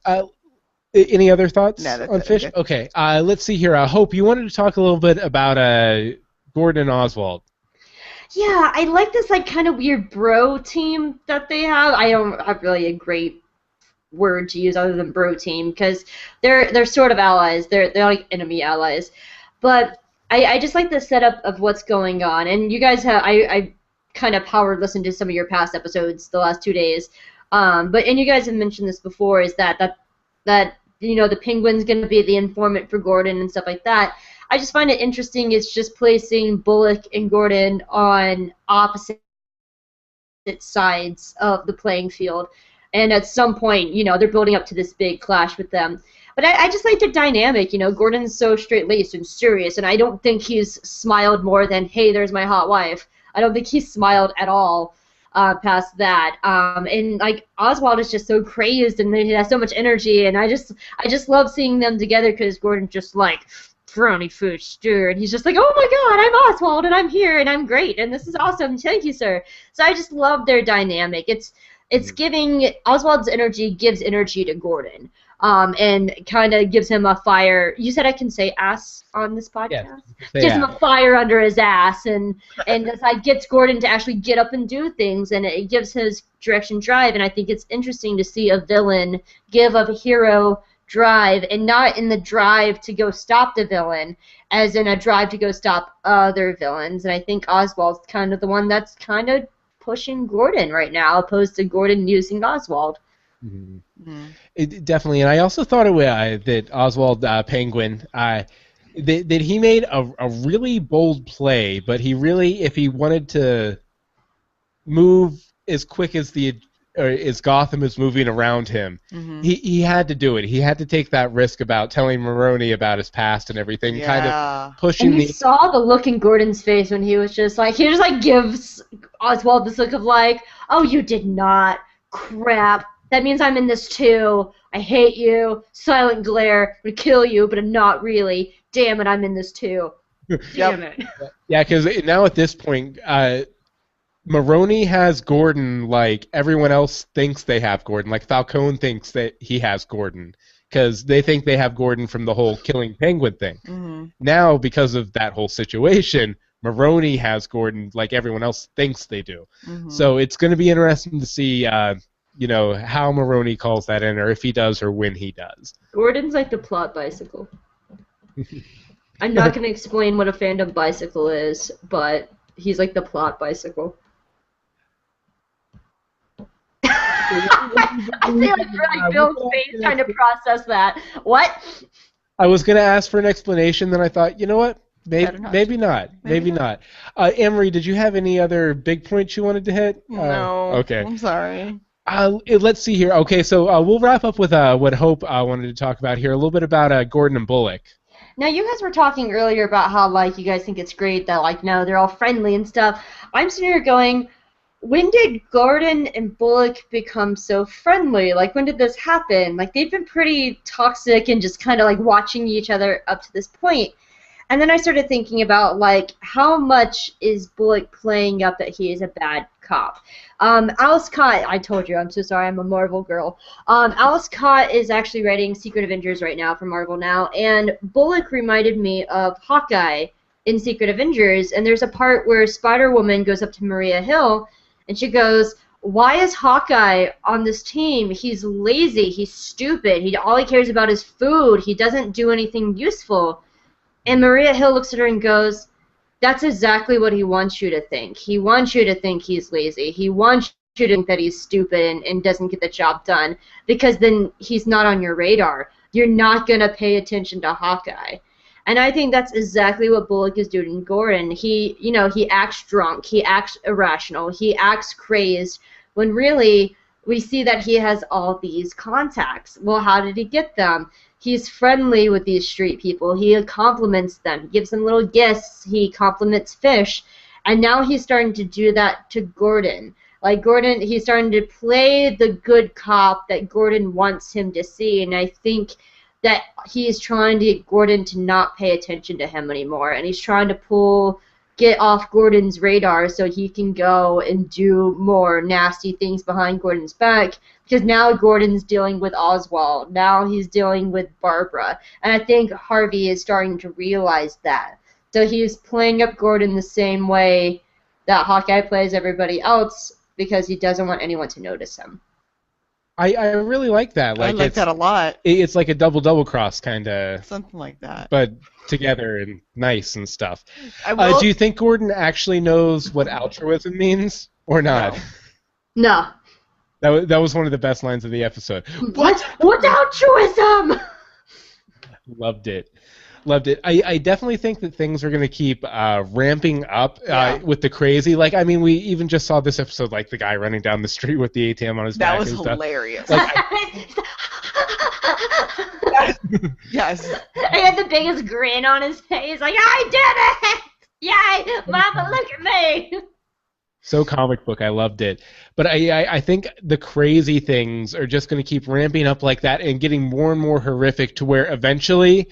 A: Any other thoughts on Fish?
B: Okay.
A: Let's see here. Hope, you wanted to talk a little bit about Gordon and Oswald.
C: Yeah, I like this kind of weird bro team that they have. I don't have really a great word to use other than bro team, because they're sort of allies. They're like enemy allies. But I just like the setup of what's going on. And you guys have I kind of power listened to some of your past episodes the last 2 days. And you guys have mentioned this before, is that that the Penguin's going to be the informant for Gordon and stuff like that. I just find it interesting. It's just placing Bullock and Gordon on opposite sides of the playing field, and at some point, they're building up to this big clash with them. But I just like the dynamic. Gordon's so straight-laced and serious, and I don't think he's smiled more than, hey, there's my hot wife. I don't think he's smiled at all past that. And like Oswald is just so crazed, and he has so much energy, and I just love seeing them together because Gordon's just like frowny food stir, and he's just like, oh my god, I'm Oswald, and I'm here, and I'm great, and this is awesome, thank you, sir. So I just love their dynamic. It's giving Oswald's energy gives energy to Gordon, and kind of gives him a fire. You said I can say ass on this podcast?
A: Yeah,
C: gives him a fire under his ass, and this like gets Gordon to actually get up and do things, and it gives his direction drive, and I think it's interesting to see a villain give a hero drive, and not in the drive to go stop the villain, as in a drive to go stop other villains. And I think Oswald's kind of the one that's kind of pushing Gordon right now, opposed to Gordon using Oswald.
A: Definitely, and I also thought that Oswald Penguin, that he made a really bold play, but he really, if he wanted to move as quick as as Gotham is moving around him, he had to do it. He had to take that risk about telling Maroni about his past and everything, kind of pushing.
C: And you saw the look in Gordon's face when he just gives Oswald this look of like, oh, you did not, crap. That means I'm in this too. I hate you. Silent glare. I'm gonna kill you, but I'm not really. Damn it, I'm in this too. Damn it.
A: Yeah, because now at this point, Maroni has Gordon like everyone else thinks they have Gordon. Like Falcone thinks that he has Gordon because they think they have Gordon from the whole killing Penguin thing. Now, because of that whole situation, Maroni has Gordon like everyone else thinks they do. So it's going to be interesting to see, how Maroni calls that in, or if he does, or when he does.
C: Gordon's like the plot bicycle. I'm not going to explain what a fandom bicycle is, but he's like the plot bicycle. I feel like Bill's face trying to process that. What?
A: I was going to ask for an explanation, then I thought, you know what? Maybe not. Maybe not. Anne-Marie, did you have any other big points you wanted to hit?
B: No.
A: Okay.
B: I'm sorry.
A: Let's see here. Okay, so we'll wrap up with what Hope wanted to talk about here, a little bit about Gordon and Bullock.
C: Now, you guys were talking earlier about how, you guys think it's great that, no, they're all friendly and stuff. I'm sitting here going, when did Gordon and Bullock become so friendly? When did this happen? They've been pretty toxic and just kind of, watching each other up to this point. And then I started thinking about, how much is Bullock playing up that he is a bad cop? Alice Cott, I told you, I'm so sorry, I'm a Marvel girl. Alice Cott is actually writing Secret Avengers right now for Marvel now, and Bullock reminded me of Hawkeye in Secret Avengers, and there's a part where Spider-Woman goes up to Maria Hill, and she goes, why is Hawkeye on this team? He's lazy, he's stupid, all he cares about is food, he doesn't do anything useful. And Maria Hill looks at her and goes, that's exactly what he wants you to think. He wants you to think he's lazy. He wants you to think that he's stupid and doesn't get the job done, because then he's not on your radar. You're not going to pay attention to Hawkeye. And I think that's exactly what Bullock is doing to Gordon. He acts drunk. He acts irrational. He acts crazed, when really we see that he has all these contacts. Well, how did he get them? He's friendly with these street people. He compliments them. He gives them little gifts. He compliments Fish. And now he's starting to do that to Gordon. Gordon, he's starting to play the good cop that Gordon wants him to see. And I think that he's trying to get Gordon to not pay attention to him anymore. And he's trying to get off Gordon's radar so he can go and do more nasty things behind Gordon's back, because now Gordon's dealing with Oswald. Now he's dealing with Barbara. And I think Harvey is starting to realize that. So he's playing up Gordon the same way that Hawkeye plays everybody else, because he doesn't want anyone to notice him.
A: I really like that.
B: I like that a lot.
A: It's like a double cross kind of.
B: Something like that.
A: But together and nice and stuff. Do you think Gordon actually knows what altruism means or not?
C: No.
A: That was one of the best lines of the episode.
C: What's altruism?
A: Loved it. I definitely think that things are going to keep ramping up with the crazy. Like, I mean, we even just saw this episode, like the guy running down the street with the ATM on his back.
B: That was
A: and stuff.
B: hilarious.
A: Like,
B: yes.
C: He had the biggest grin on his face, like, I did it! Yay! Mama, look at me!
A: So comic book, I loved it. But I think the crazy things are just going to keep ramping up like that and getting more and more horrific to where eventually,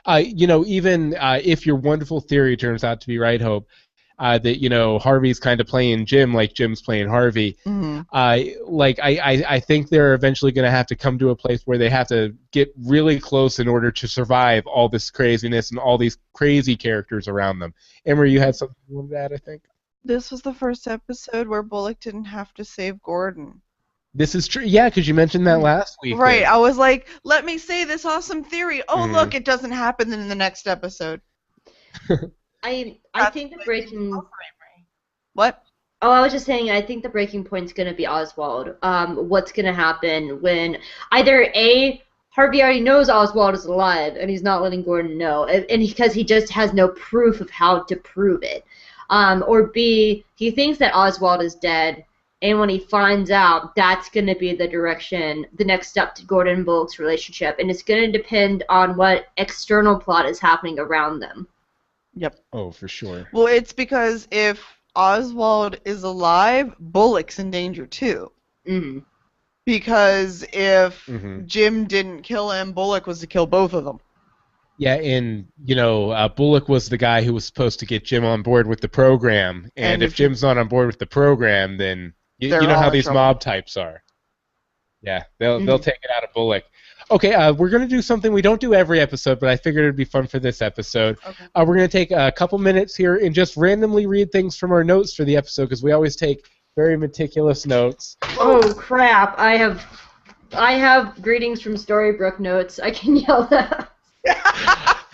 A: even if your wonderful theory turns out to be right, Hope, that Harvey's kind of playing Jim like Jim's playing Harvey.
B: Mm-hmm.
A: I think they're eventually going to have to come to a place where they have to get really close in order to survive all this craziness and all these crazy characters around them. Emery, you had something you wanted to add, I think?
B: This was the first episode where Bullock didn't have to save Gordon.
A: This is true. Yeah, because you mentioned that last week.
B: Right. I was like, let me say this awesome theory. Oh, look, it doesn't happen in the next episode.
C: I think the breaking...
B: What?
C: Oh, I was just saying, I think the breaking point's going to be Oswald. What's going to happen when either A, Harvey already knows Oswald is alive, and he's not letting Gordon know, and because he just has no proof of how to prove it. Or B, he thinks that Oswald is dead, and when he finds out, that's going to be the next step to Gordon and Bullock's relationship, and it's going to depend on what external plot is happening around them.
B: Yep.
A: Oh, for sure.
B: Well, it's because if Oswald is alive, Bullock's in danger too.
C: Mm-hmm.
B: Because if Jim didn't kill him, Bullock was to kill both of them.
A: Yeah, and, Bullock was the guy who was supposed to get Jim on board with the program, and if Jim's not on board with the program, then you know how these mob types are. Yeah, they'll take it out of Bullock. Okay, we're going to do something we don't do every episode, but I figured it would be fun for this episode. Okay. We're going to take a couple minutes here and just randomly read things from our notes for the episode, because we always take very meticulous notes.
C: Oh, crap. I have greetings from Storybrooke notes. I can yell that.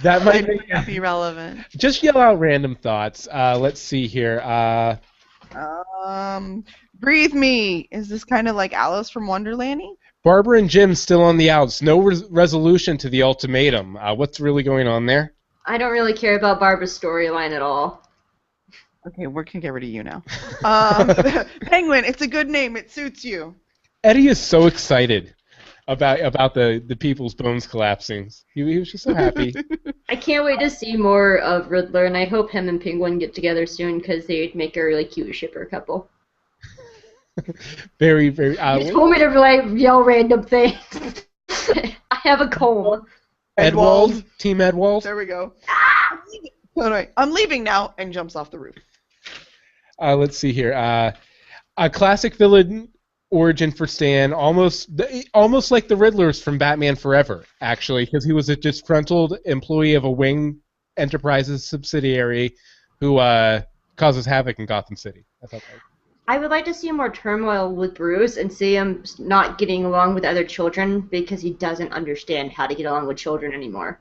B: That might be relevant.
A: Just yell out random thoughts. Let's see here.
B: Breathe me. Is this kind of like Alice from Wonderlandy?
A: Barbara and Jim still on the outs. No resolution to the ultimatum. What's really going on there?
C: I don't really care about Barbara's storyline at all.
B: Okay, we can get rid of you now. Penguin, it's a good name. It suits you.
A: Eddie is so excited about the people's bones collapsing. He was just so happy.
C: I can't wait to see more of Riddler, and I hope him and Penguin get together soon because they'd make a really cute shipper couple.
A: Very, very...
C: You told me to yell random things. I have a comb.
A: Edwald? Team Edwald?
B: There we go. Oh, no, I'm leaving now, and jumps off the roof.
A: Let's see here. A classic villain origin for Stan, almost like the Riddlers from Batman Forever, actually, because he was a disgruntled employee of a Wing Enterprises subsidiary who causes havoc in Gotham City.
C: I would like to see more turmoil with Bruce and see him not getting along with other children because he doesn't understand how to get along with children anymore.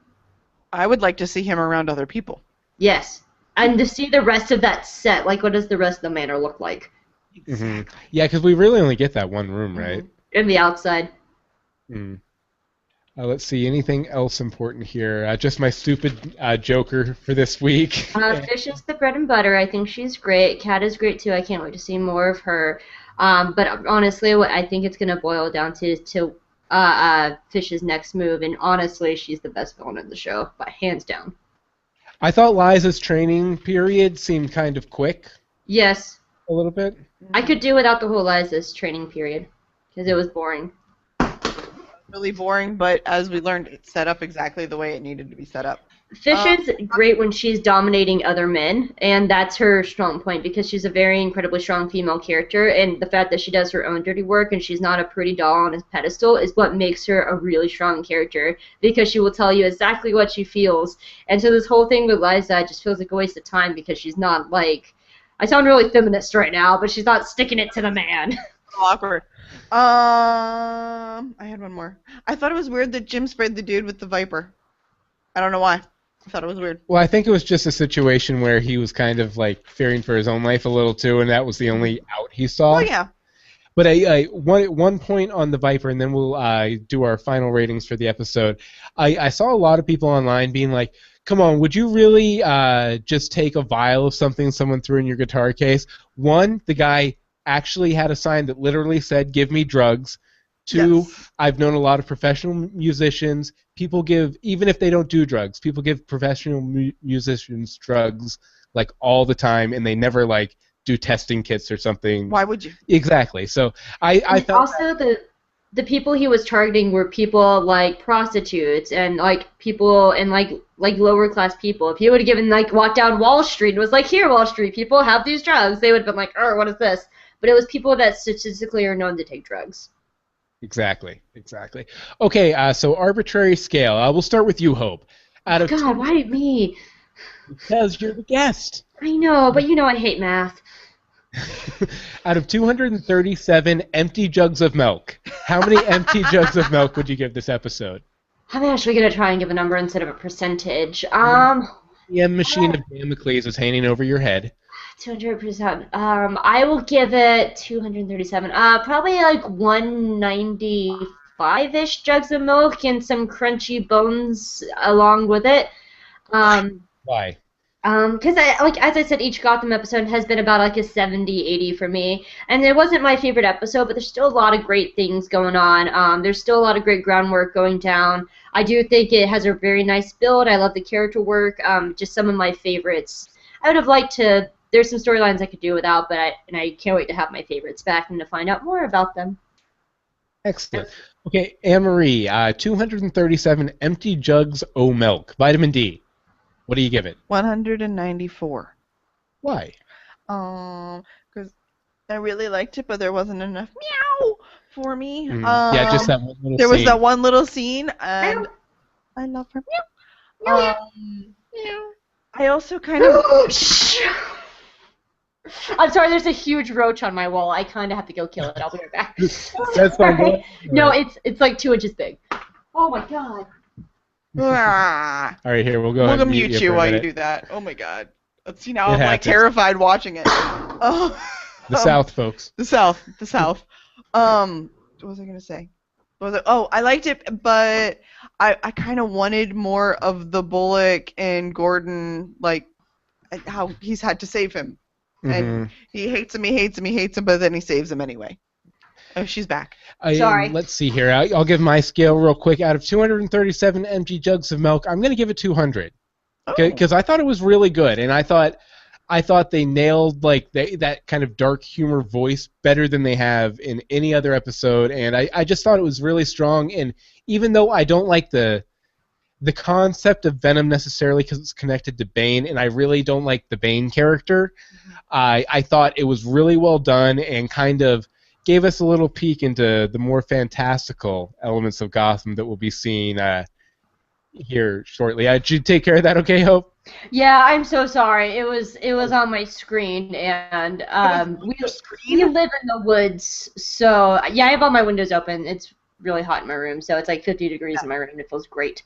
B: I would like to see him around other people.
C: Yes. And to see the rest of that set, like what does the rest of the manor look like?
B: Exactly.
A: Yeah, because we really only get that one room, right?
C: In the outside.
A: Let's see, anything else important here? Just my stupid Joker for this week.
C: Fish is the bread and butter. I think she's great. Kat is great too. I can't wait to see more of her. But honestly, what I think it's going to boil down to Fish's next move, and honestly, she's the best villain in the show, by hands down.
A: I thought Liza's training period seemed kind of quick.
C: Yes.
A: A little bit.
C: I could do without the whole Liza's training period, because it was boring.
B: Really boring, but as we learned, it's set up exactly the way it needed to be set up.
C: Fish is great when she's dominating other men, and that's her strong point because she's a very incredibly strong female character, and the fact that she does her own dirty work and she's not a pretty doll on a pedestal is what makes her a really strong character because she will tell you exactly what she feels. And so this whole thing with Liza just feels like a waste of time because she's not like... I sound really feminist right now, but she's not sticking it to the man.
B: Awkward. I had one more. I thought it was weird that Jim sprayed the dude with the Viper. I don't know why. I thought it was weird.
A: Well, I think it was just a situation where he was kind of like fearing for his own life a little too, and that was the only out he saw.
B: Oh yeah.
A: But one point on the Viper, and then we'll do our final ratings for the episode. I saw a lot of people online being like, come on, would you really just take a vial of something someone threw in your guitar case? One, the guy actually had a sign that literally said, give me drugs. Two,
B: Yes.
A: I've known a lot of professional musicians. People give, even if they don't do drugs, people give professional musicians drugs like all the time, and they never like do testing kits or something.
B: Why would you?
A: Exactly. So I
C: And
A: felt
C: also the people he was targeting were people like prostitutes and like people and like lower class people. If he would have given like walked down Wall Street and was like, here Wall Street people have these drugs, they would have been like, oh, what is this? But it was people that statistically are known to take drugs.
A: Exactly. Okay, so arbitrary scale. We'll start with you, Hope. Out of
C: God, why me?
A: because you're the guest.
C: I know, but you know I hate math.
A: Out of 237 empty jugs of milk, how many empty jugs of milk would you give this episode?
C: I'm actually gonna try and give a number instead of a percentage.
A: The machine of Damocles is hanging over your head.
C: 200%. I will give it 237. Probably like 195-ish jugs of milk and some crunchy bones along with it.
A: Why?
C: Because as I said, each Gotham episode has been about like a 70-80 for me, and it wasn't my favorite episode, but there's still a lot of great things going on. There's still a lot of great groundwork going down. I do think it has a very nice build. I love the character work. Just some of my favorites. I would have liked to. There's some storylines I could do without, but I can't wait to have my favorites back and to find out more about them.
A: Excellent. Okay, Anne-Marie, 237 empty jugs o' milk. Vitamin D. What do you give it?
B: 194.
A: Why?
B: Because I really liked it, but there wasn't enough meow for me.
A: Yeah, just that one little
B: There
A: scene.
B: was that one little scene, and I love her. Meow. Meow. I also kind of.
C: I'm sorry, there's a huge roach on my wall. I kind of have to go kill it. I'll be right back.
A: That's fine.
C: Sorry. No, it's like 2 inches big. Oh my god.
A: All right, here, we'll go ahead
B: We'll
A: and
B: mute
A: for
B: you
A: a
B: while you
A: minute.
B: do that. Oh my god. Let's see, now
A: It
B: I'm like
A: happens.
B: terrified watching it. Oh.
A: The South, folks.
B: The South. What was I gonna say? I liked it, but I kind of wanted more of the Bullock and Gordon, like how he's had to save him, and he hates him, but then he saves him anyway. Oh, she's back.
C: Sorry.
A: Let's see here. I'll give my scale real quick. Out of 237 empty jugs of milk, I'm going to give it 200 because I thought it was really good, and I thought they nailed like that kind of dark humor voice better than they have in any other episode, and I just thought it was really strong. And even though I don't like the concept of Venom necessarily because it's connected to Bane, and I really don't like the Bane character, I thought it was really well done and kind of gave us a little peek into the more fantastical elements of Gotham that we'll be seeing here shortly. Did you take care of that okay, Hope?
C: Yeah, I'm so sorry. It was on my screen, and we live in the woods, so yeah, I have all my windows open. It's really hot in my room, so it's like 50 degrees in my room, and it feels great.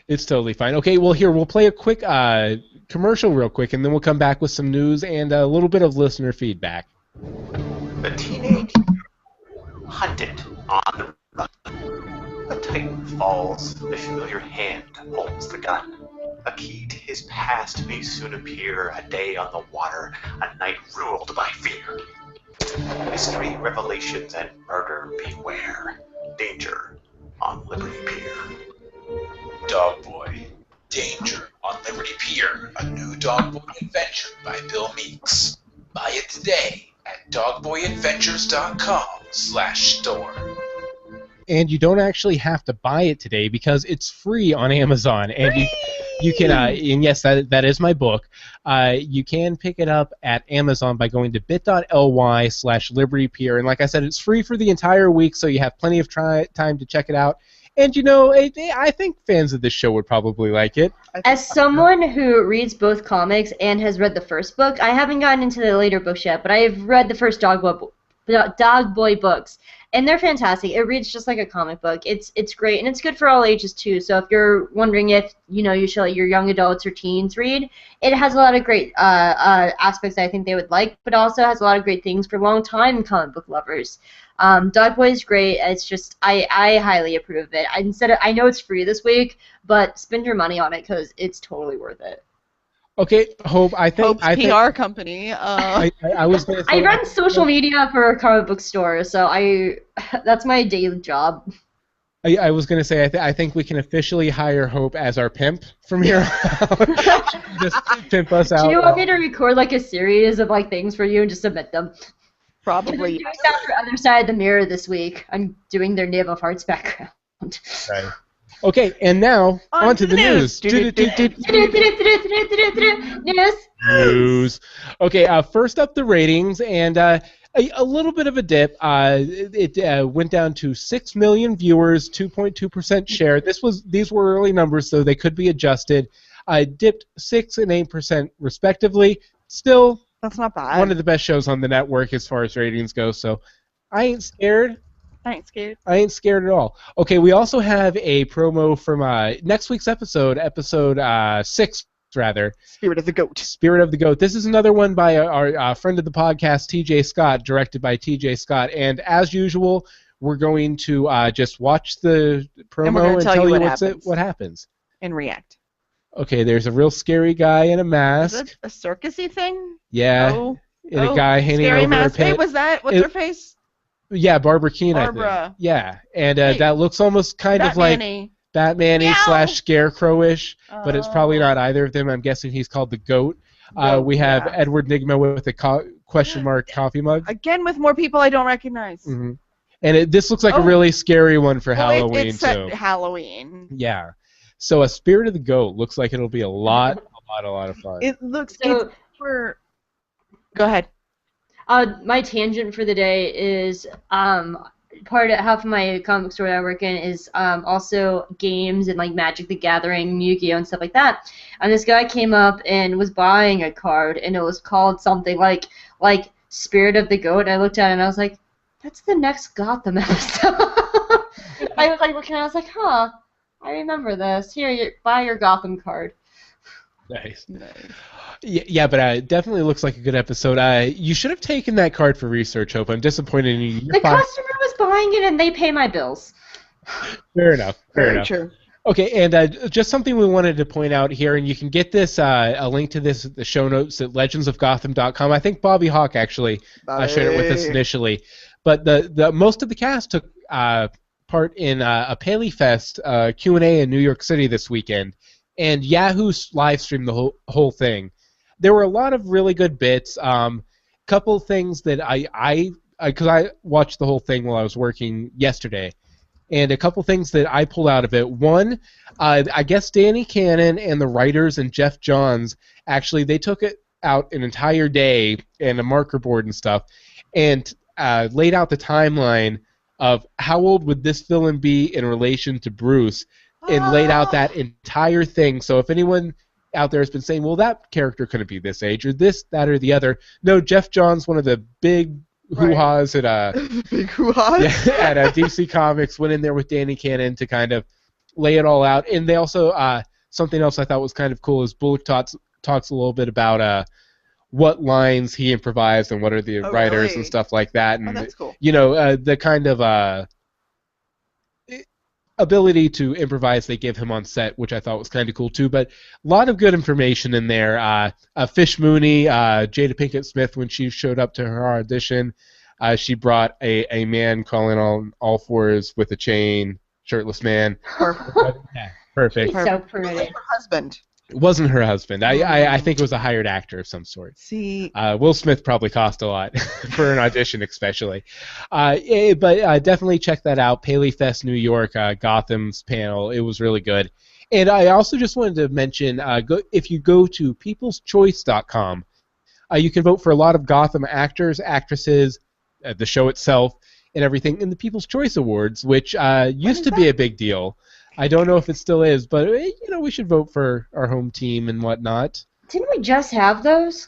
A: It's totally fine. Okay, well, here, we'll play a quick commercial real quick, and then we'll come back with some news and a little bit of listener feedback.
D: The teenage hunted on the run. A titan falls, a familiar hand holds the gun. A key to his past may soon appear, a day on the water, a night ruled by fear. Mystery, revelations, and murder beware. Danger on Liberty Pier.
E: Dog Boy. Danger on Liberty Pier, a new Dog Boy adventure by Bill Meeks. Buy it today at dogboyadventures.com/store.
A: And you don't actually have to buy it today because it's free on Amazon, and you can and yes, that is my book. You can pick it up at Amazon by going to bit.ly/libertypier, and like I said, it's free for the entire week, so you have plenty of time to check it out. And you know, I think fans of this show would probably like it.
C: As someone who reads both comics and has read the first book, I haven't gotten into the later books yet, but I've read the first Dog Boy books, And they're fantastic. It reads just like a comic book. It's great, and it's good for all ages too. So if you're wondering if you should let your young adults or teens read, it has a lot of great aspects that I think they would like, but also has a lot of great things for long-time comic book lovers. Dog Boy is great. It's just I highly approve of it. I know it's free this week, but spend your money on it because it's totally worth it.
A: Okay, Hope.
B: Hope's PR company.
A: I was going to say.
C: I run social media for a comic book store, so that's my daily job.
A: I was going to say I think we can officially hire Hope as our pimp from here on out. Just pimp us out.
C: Do you want me to record like a series of like things for you and just submit them?
B: Probably.
C: I'm doing that for Other Side of the Mirror this week. I'm doing their Knave of Hearts background.
A: Right. Okay, and now on to the news. News. Okay, first up the ratings, and a little bit of a dip. It went down to 6 million viewers, 2.2% share. These were early numbers, so they could be adjusted. Dipped 6 and 8% respectively. Still,
B: that's not bad.
A: One of the best shows on the network as far as ratings go. So, I ain't scared.
B: I
A: ain't scared at all. Okay, we also have a promo from next week's episode 6, rather.
B: Spirit of the Goat.
A: Spirit of the Goat. This is another one by our friend of the podcast, TJ Scott, directed by TJ Scott. And as usual, we're going to just watch the promo and tell you what happens.
B: And react.
A: Okay, there's a real scary guy in a mask.
B: Is it a circusy thing?
A: Yeah. And a guy hanging over
B: mask.
A: a pit.
B: Hey, was that? What's her face?
A: Yeah, Barbara Keene, I
B: Barbara.
A: think. Yeah, and that looks almost kind of like Batman-y / Scarecrow-ish, but it's probably not either of them. I'm guessing he's called the Goat. We have Edward Nygma with a question mark coffee mug.
B: Again, with more people I don't recognize.
A: Mm-hmm. And this looks like a really scary one for Halloween,
B: it's
A: too.
B: Halloween.
A: Yeah. So a Spirit of the Goat looks like it'll be a lot of fun.
B: It looks Go ahead.
C: My tangent for the day is half of my comic store that I work in is also games and like Magic the Gathering, Yu-Gi-Oh! And stuff like that. And this guy came up and was buying a card, and it was called something like Spirit of the Goat. And I looked at it and I was like, that's the next Gotham episode. I was like looking, I was like, huh, I remember this. Here, buy your Gotham card.
A: Nice. Yeah, but it definitely looks like a good episode. You should have taken that card for research, Hope. I'm disappointed in you.
C: The customer was buying it, and they pay my bills.
A: Fair enough.
B: True.
A: Okay, and just something we wanted to point out here, and you can get this a link to this the show notes at legendsofgotham.com. I think Bobby Hawk actually shared it with us initially, but the most of the cast took part in a Paley Fest Q&A in New York City this weekend, and Yahoo live streamed the whole thing. There were a lot of really good bits. Couple things that because I watched the whole thing while I was working yesterday, and a couple things that I pulled out of it. One, I guess Danny Cannon and the writers and Jeff Johns they took it out an entire day and a marker board and stuff, and laid out the timeline of how old would this villain be in relation to Bruce, and laid out that entire thing. So if anyone out there has been saying, well, that character couldn't be this age, or this, that, or the other. No, Jeff Johns, one of the big hoo-haws at
B: big hoo-haws?
A: at DC Comics, went in there with Danny Cannon to kind of lay it all out. And they also, something else I thought was kind of cool is Bullock talks a little bit about what lines he improvised and what are the writers and stuff like that. And
B: that's cool.
A: The kind of ability to improvise they give him on set, which I thought was kind of cool too. But a lot of good information in there. Fish Mooney, Jada Pinkett Smith, when she showed up to her audition, she brought a man crawling on all fours with a chain, shirtless man. Perfect.
C: He's so pretty.
B: Her husband.
A: It wasn't her husband. I think it was a hired actor of some sort.
B: See,
A: Will Smith probably cost a lot for an audition, especially. But definitely check that out. Paley Fest New York, Gotham's panel. It was really good. And I also just wanted to mention, if you go to peopleschoice.com, you can vote for a lot of Gotham actors, actresses, the show itself, and everything in the People's Choice Awards, which used to be a big deal. I don't know if it still is, but we should vote for our home team and whatnot.
C: Didn't we just have those?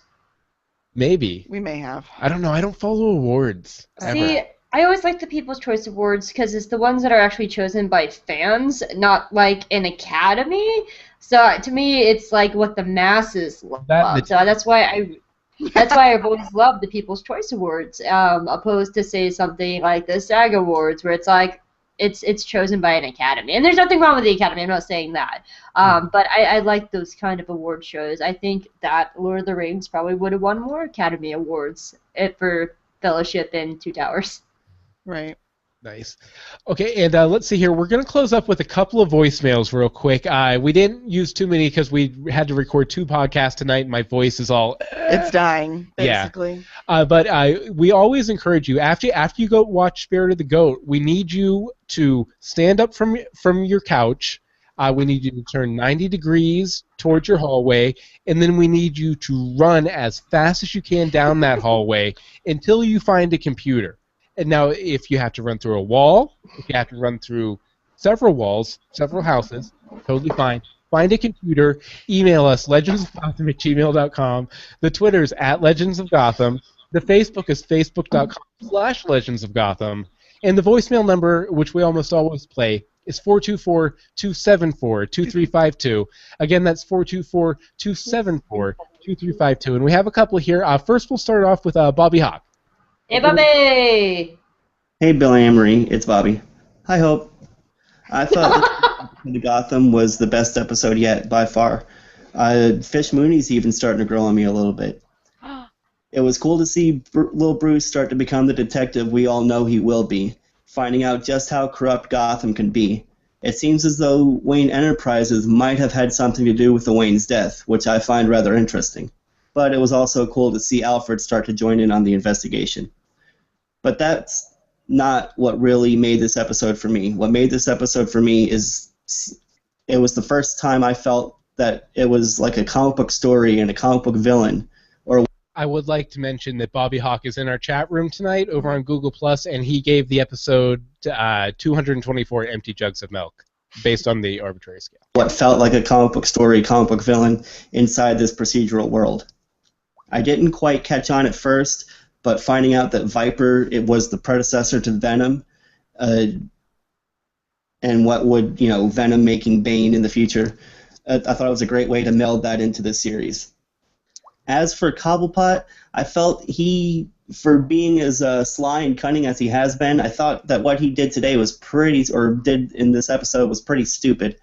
A: Maybe.
B: We may have.
A: I don't know. I don't follow awards.
C: See,
A: ever.
C: I always like the People's Choice Awards because it's the ones that are actually chosen by fans, not like an academy. So to me, it's like what the masses love. So that's why I've always loved the People's Choice Awards, opposed to say something like the SAG Awards, where it's like it's chosen by an academy. And there's nothing wrong with the academy. I'm not saying that. But I like those kind of award shows. I think that Lord of the Rings probably would have won more Academy Awards for Fellowship and Two Towers.
B: Right.
A: Nice. Okay, and let's see here. We're going to close up with a couple of voicemails real quick. We didn't use too many because we had to record 2 podcasts tonight, and my voice is all...
B: It's dying, basically.
A: Yeah. But we always encourage you, after you go watch Spirit of the Goat, we need you to stand up from your couch. We need you to turn 90 degrees towards your hallway, and then we need you to run as fast as you can down that hallway until you find a computer. And now, if you have to run through a wall, if you have to run through several walls, several houses, totally fine. Find a computer, email us, legendsofgotham@gmail.com. The Twitter's @legendsofgotham. The Facebook is facebook.com/legendsofgotham. And the voicemail number, which we almost always play, is 424-274-2352. Again, that's 424-274-2352. And we have a couple here. First, we'll start off with Bobby Hawk.
C: Hey, Bobby!
F: Hey, Bill Amory, it's Bobby. Hi, Hope. I thought the Gotham was the best episode yet, by far. Fish Mooney's even starting to grow on me a little bit. It was cool to see little Bruce start to become the detective we all know he will be, finding out just how corrupt Gotham can be. It seems as though Wayne Enterprises might have had something to do with the Wayne's death, which I find rather interesting. But it was also cool to see Alfred start to join in on the investigation. But that's not what really made this episode for me. What made this episode for me is it was the first time I felt that it was like a comic book story and a comic book villain.
A: I would like to mention that Bobby Hawk is in our chat room tonight over on Google+, and he gave the episode 224 empty jugs of milk, based on the arbitrary scale.
F: What felt like a comic book story, comic book villain inside this procedural world. I didn't quite catch on at first, but finding out that Viper, it was the predecessor to Venom, and what would, Venom making Bane in the future, I thought it was a great way to meld that into this series. As for Cobblepot, I felt for being as sly and cunning as he has been, I thought that what he did today did in this episode was pretty stupid.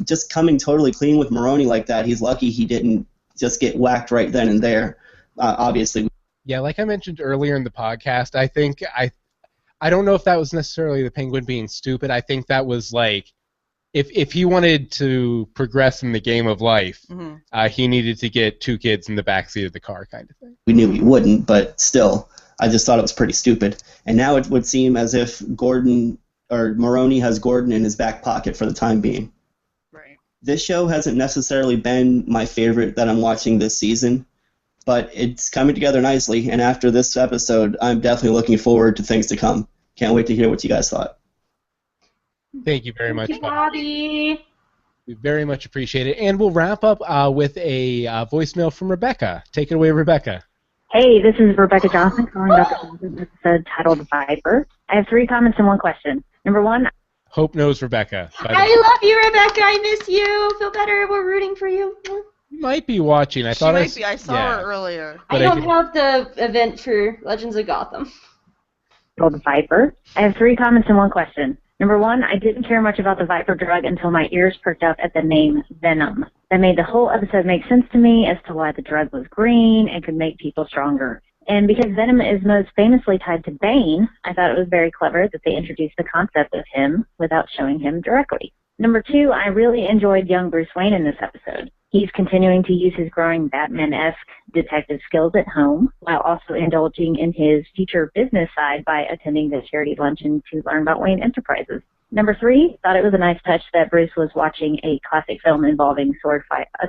F: Just coming totally clean with Maroni like that, he's lucky he didn't just get whacked right then and there, obviously.
A: Yeah, like I mentioned earlier in the podcast, I think I don't know if that was necessarily the Penguin being stupid. I think that was like, if he wanted to progress in the game of life, he needed to get 2 kids in the backseat of the car kind of thing.
F: We knew he wouldn't, but still, I just thought it was pretty stupid. And now it would seem as if Maroni has Gordon in his back pocket for the time being.
B: Right.
F: This show hasn't necessarily been my favorite that I'm watching this season, but it's coming together nicely, and after this episode, I'm definitely looking forward to things to come. Can't wait to hear what you guys thought.
A: Thank you very much,
C: Bobby.
A: We very much appreciate it. And we'll wrap up with a voicemail from Rebecca. Take it away, Rebecca.
G: Hey, this is Rebecca Johnson calling about the episode titled Viper. I have 3 comments and 1 question. Number 1.
A: Hope knows Rebecca.
C: I love you, Rebecca. I miss you. Feel better. We're rooting for you.
A: You might be watching. I saw
B: her earlier.
C: I don't have the event for Legends of Gotham.
G: Titled Viper. I have 3 comments and 1 question. Number 1, I didn't care much about the Viper drug until my ears perked up at the name Venom. That made the whole episode make sense to me as to why the drug was green and could make people stronger. And because Venom is most famously tied to Bane, I thought it was very clever that they introduced the concept of him without showing him directly. Number 2, I really enjoyed young Bruce Wayne in this episode. He's continuing to use his growing Batman-esque detective skills at home, while also indulging in his future business side by attending the charity luncheon to learn about Wayne Enterprises. Number 3, thought it was a nice touch that Bruce was watching a classic film involving a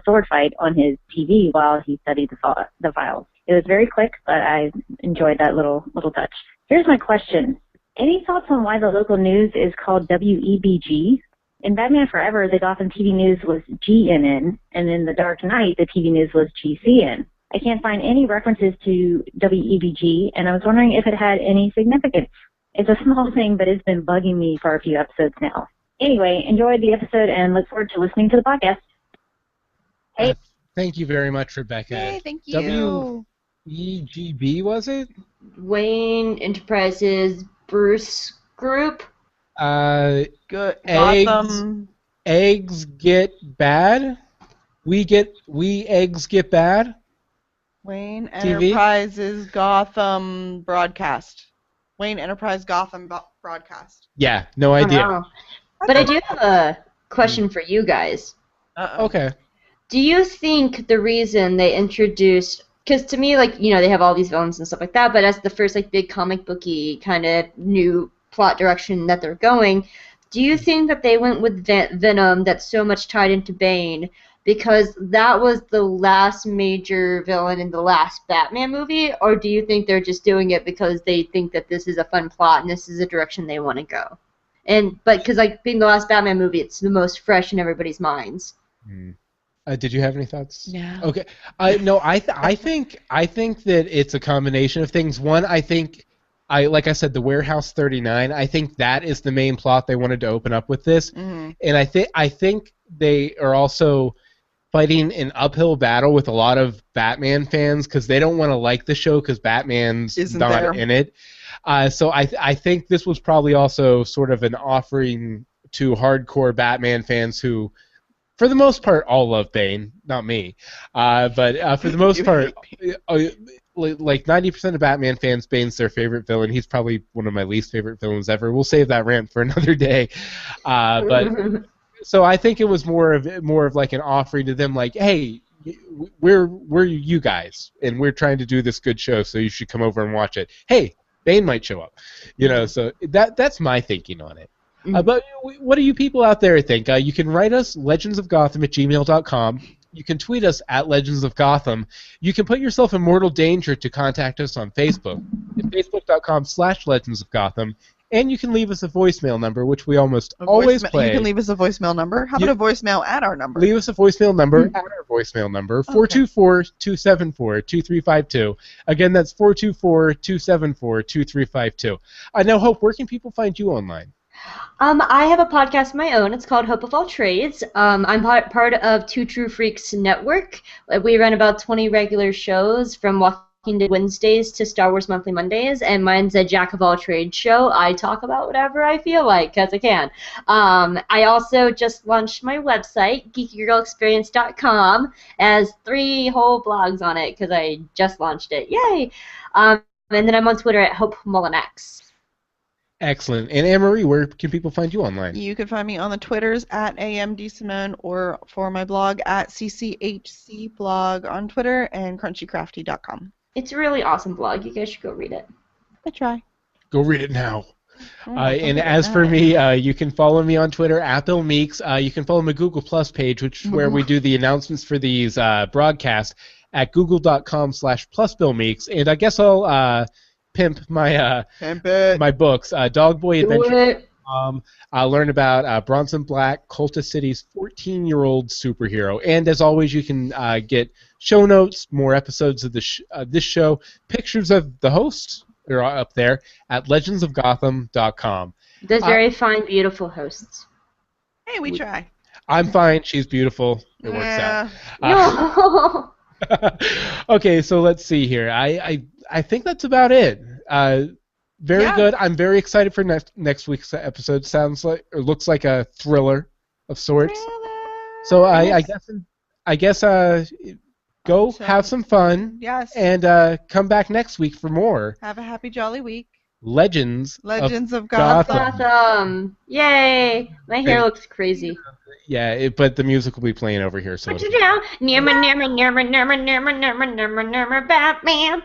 G: sword fight on his TV while he studied the files. It was very quick, but I enjoyed that little touch. Here's my question. Any thoughts on why the local news is called WEBG? In Batman Forever, the Gotham TV news was GNN, and in The Dark Knight, the TV news was GCN. I can't find any references to WEBG, and I was wondering if it had any significance. It's a small thing, but it's been bugging me for a few episodes now. Anyway, enjoyed the episode and look forward to listening to the podcast. Hey.
A: Thank you very much, Rebecca.
B: Hey, thank you.
A: WEGB, was it?
C: Wayne Enterprises Bruce Group.
B: Good.
A: Eggs.
B: Gotham.
A: Eggs get bad. We eggs get bad.
B: Wayne
A: TV?
B: Enterprises Gotham broadcast. Wayne Enterprise Gotham broadcast.
A: Yeah, no idea.
C: know. But I do have a question for you guys.
A: Okay.
C: Do you think the reason they introduced, because to me, like, they have all these villains and stuff like that, but as the first, like, big comic booky kind of new plot direction that they're going, do you think that they went with Venom that's so much tied into Bane because that was the last major villain in the last Batman movie, or do you think they're just doing it because they think that this is a fun plot and this is a direction they want to go? But because, like, being the last Batman movie, it's the most fresh in everybody's minds.
A: Did you have any thoughts?
B: Yeah.
A: Okay. No, I think that it's a combination of things. One, I think, like I said, the Warehouse 39. I think that is the main plot they wanted to open up with this, and I think they are also fighting an uphill battle with a lot of Batman fans because they don't want to like the show because Batman's not in it. So I think this was probably also sort of an offering to hardcore Batman fans who, for the most part, all love Bane. Not me. But for the most part, like 90% of Batman fans, Bane's their favorite villain. He's probably one of my least favorite villains ever. We'll save that rant for another day. But so I think it was more of like an offering to them, like, hey, we're you guys, and we're trying to do this good show, so you should come over and watch it. Hey, Bane might show up, So that's my thinking on it. But what do you people out there think? You can write us legendsofgotham@gmail.com. You can tweet us at Legends of Gotham. You can put yourself in mortal danger to contact us on Facebook at facebook.com/Legends of Gotham. And you can leave us a voicemail number, which we almost always play.
B: You can leave us a voicemail number. How about a voicemail at our number?
A: Leave us a voicemail number at our voicemail number, 424-274-2352. Again, that's 424-274-2352. Now, Hope, where can people find you online?
C: I have a podcast of my own. It's called Hope of All Trades. I'm part of Two True Freaks Network. We run about 20 regular shows from Walking Dead Wednesdays to Star Wars Monthly Mondays, and mine's a Jack of All Trades show. I talk about whatever I feel like, because I can. I also just launched my website, geekygirlexperience.com, has 3 whole blogs on it, because I just launched it. Yay! And then I'm on Twitter at Hope Mullinax.
A: Excellent. And Anne-Marie, where can people find you online?
B: You can find me on the Twitters at DeSimone or for my blog at CCHCblog on Twitter and crunchycrafty.com.
C: It's a really awesome blog. You guys should go read it.
B: I try.
A: Go read it now. And as for me, you can follow me on Twitter at Bill Meeks. You can follow my Google Plus page, which is where we do the announcements for these broadcasts at google.com/plusbillmeeks. And I guess I'll pimp my my books. Dog Boy Adventure. I'll learn about Bronson Black, Cultist City's 14-year-old superhero. And as always, you can get show notes, more episodes of this show, pictures of the hosts are up there at legendsofgotham.com.
C: Those very fine, beautiful hosts.
B: Hey, we try.
A: I'm fine. She's beautiful. It works out. Okay, so let's see here. I think that's about it. Very good. I'm very excited for next week's episode. Looks like a thriller of sorts. So I guess go have some fun.
B: Yes.
A: And come back next week for more.
B: Have a happy jolly week.
A: Legends of
C: Gotham. Yay! My hair looks crazy.
A: Yeah, but the music will be playing over here. So. Batman.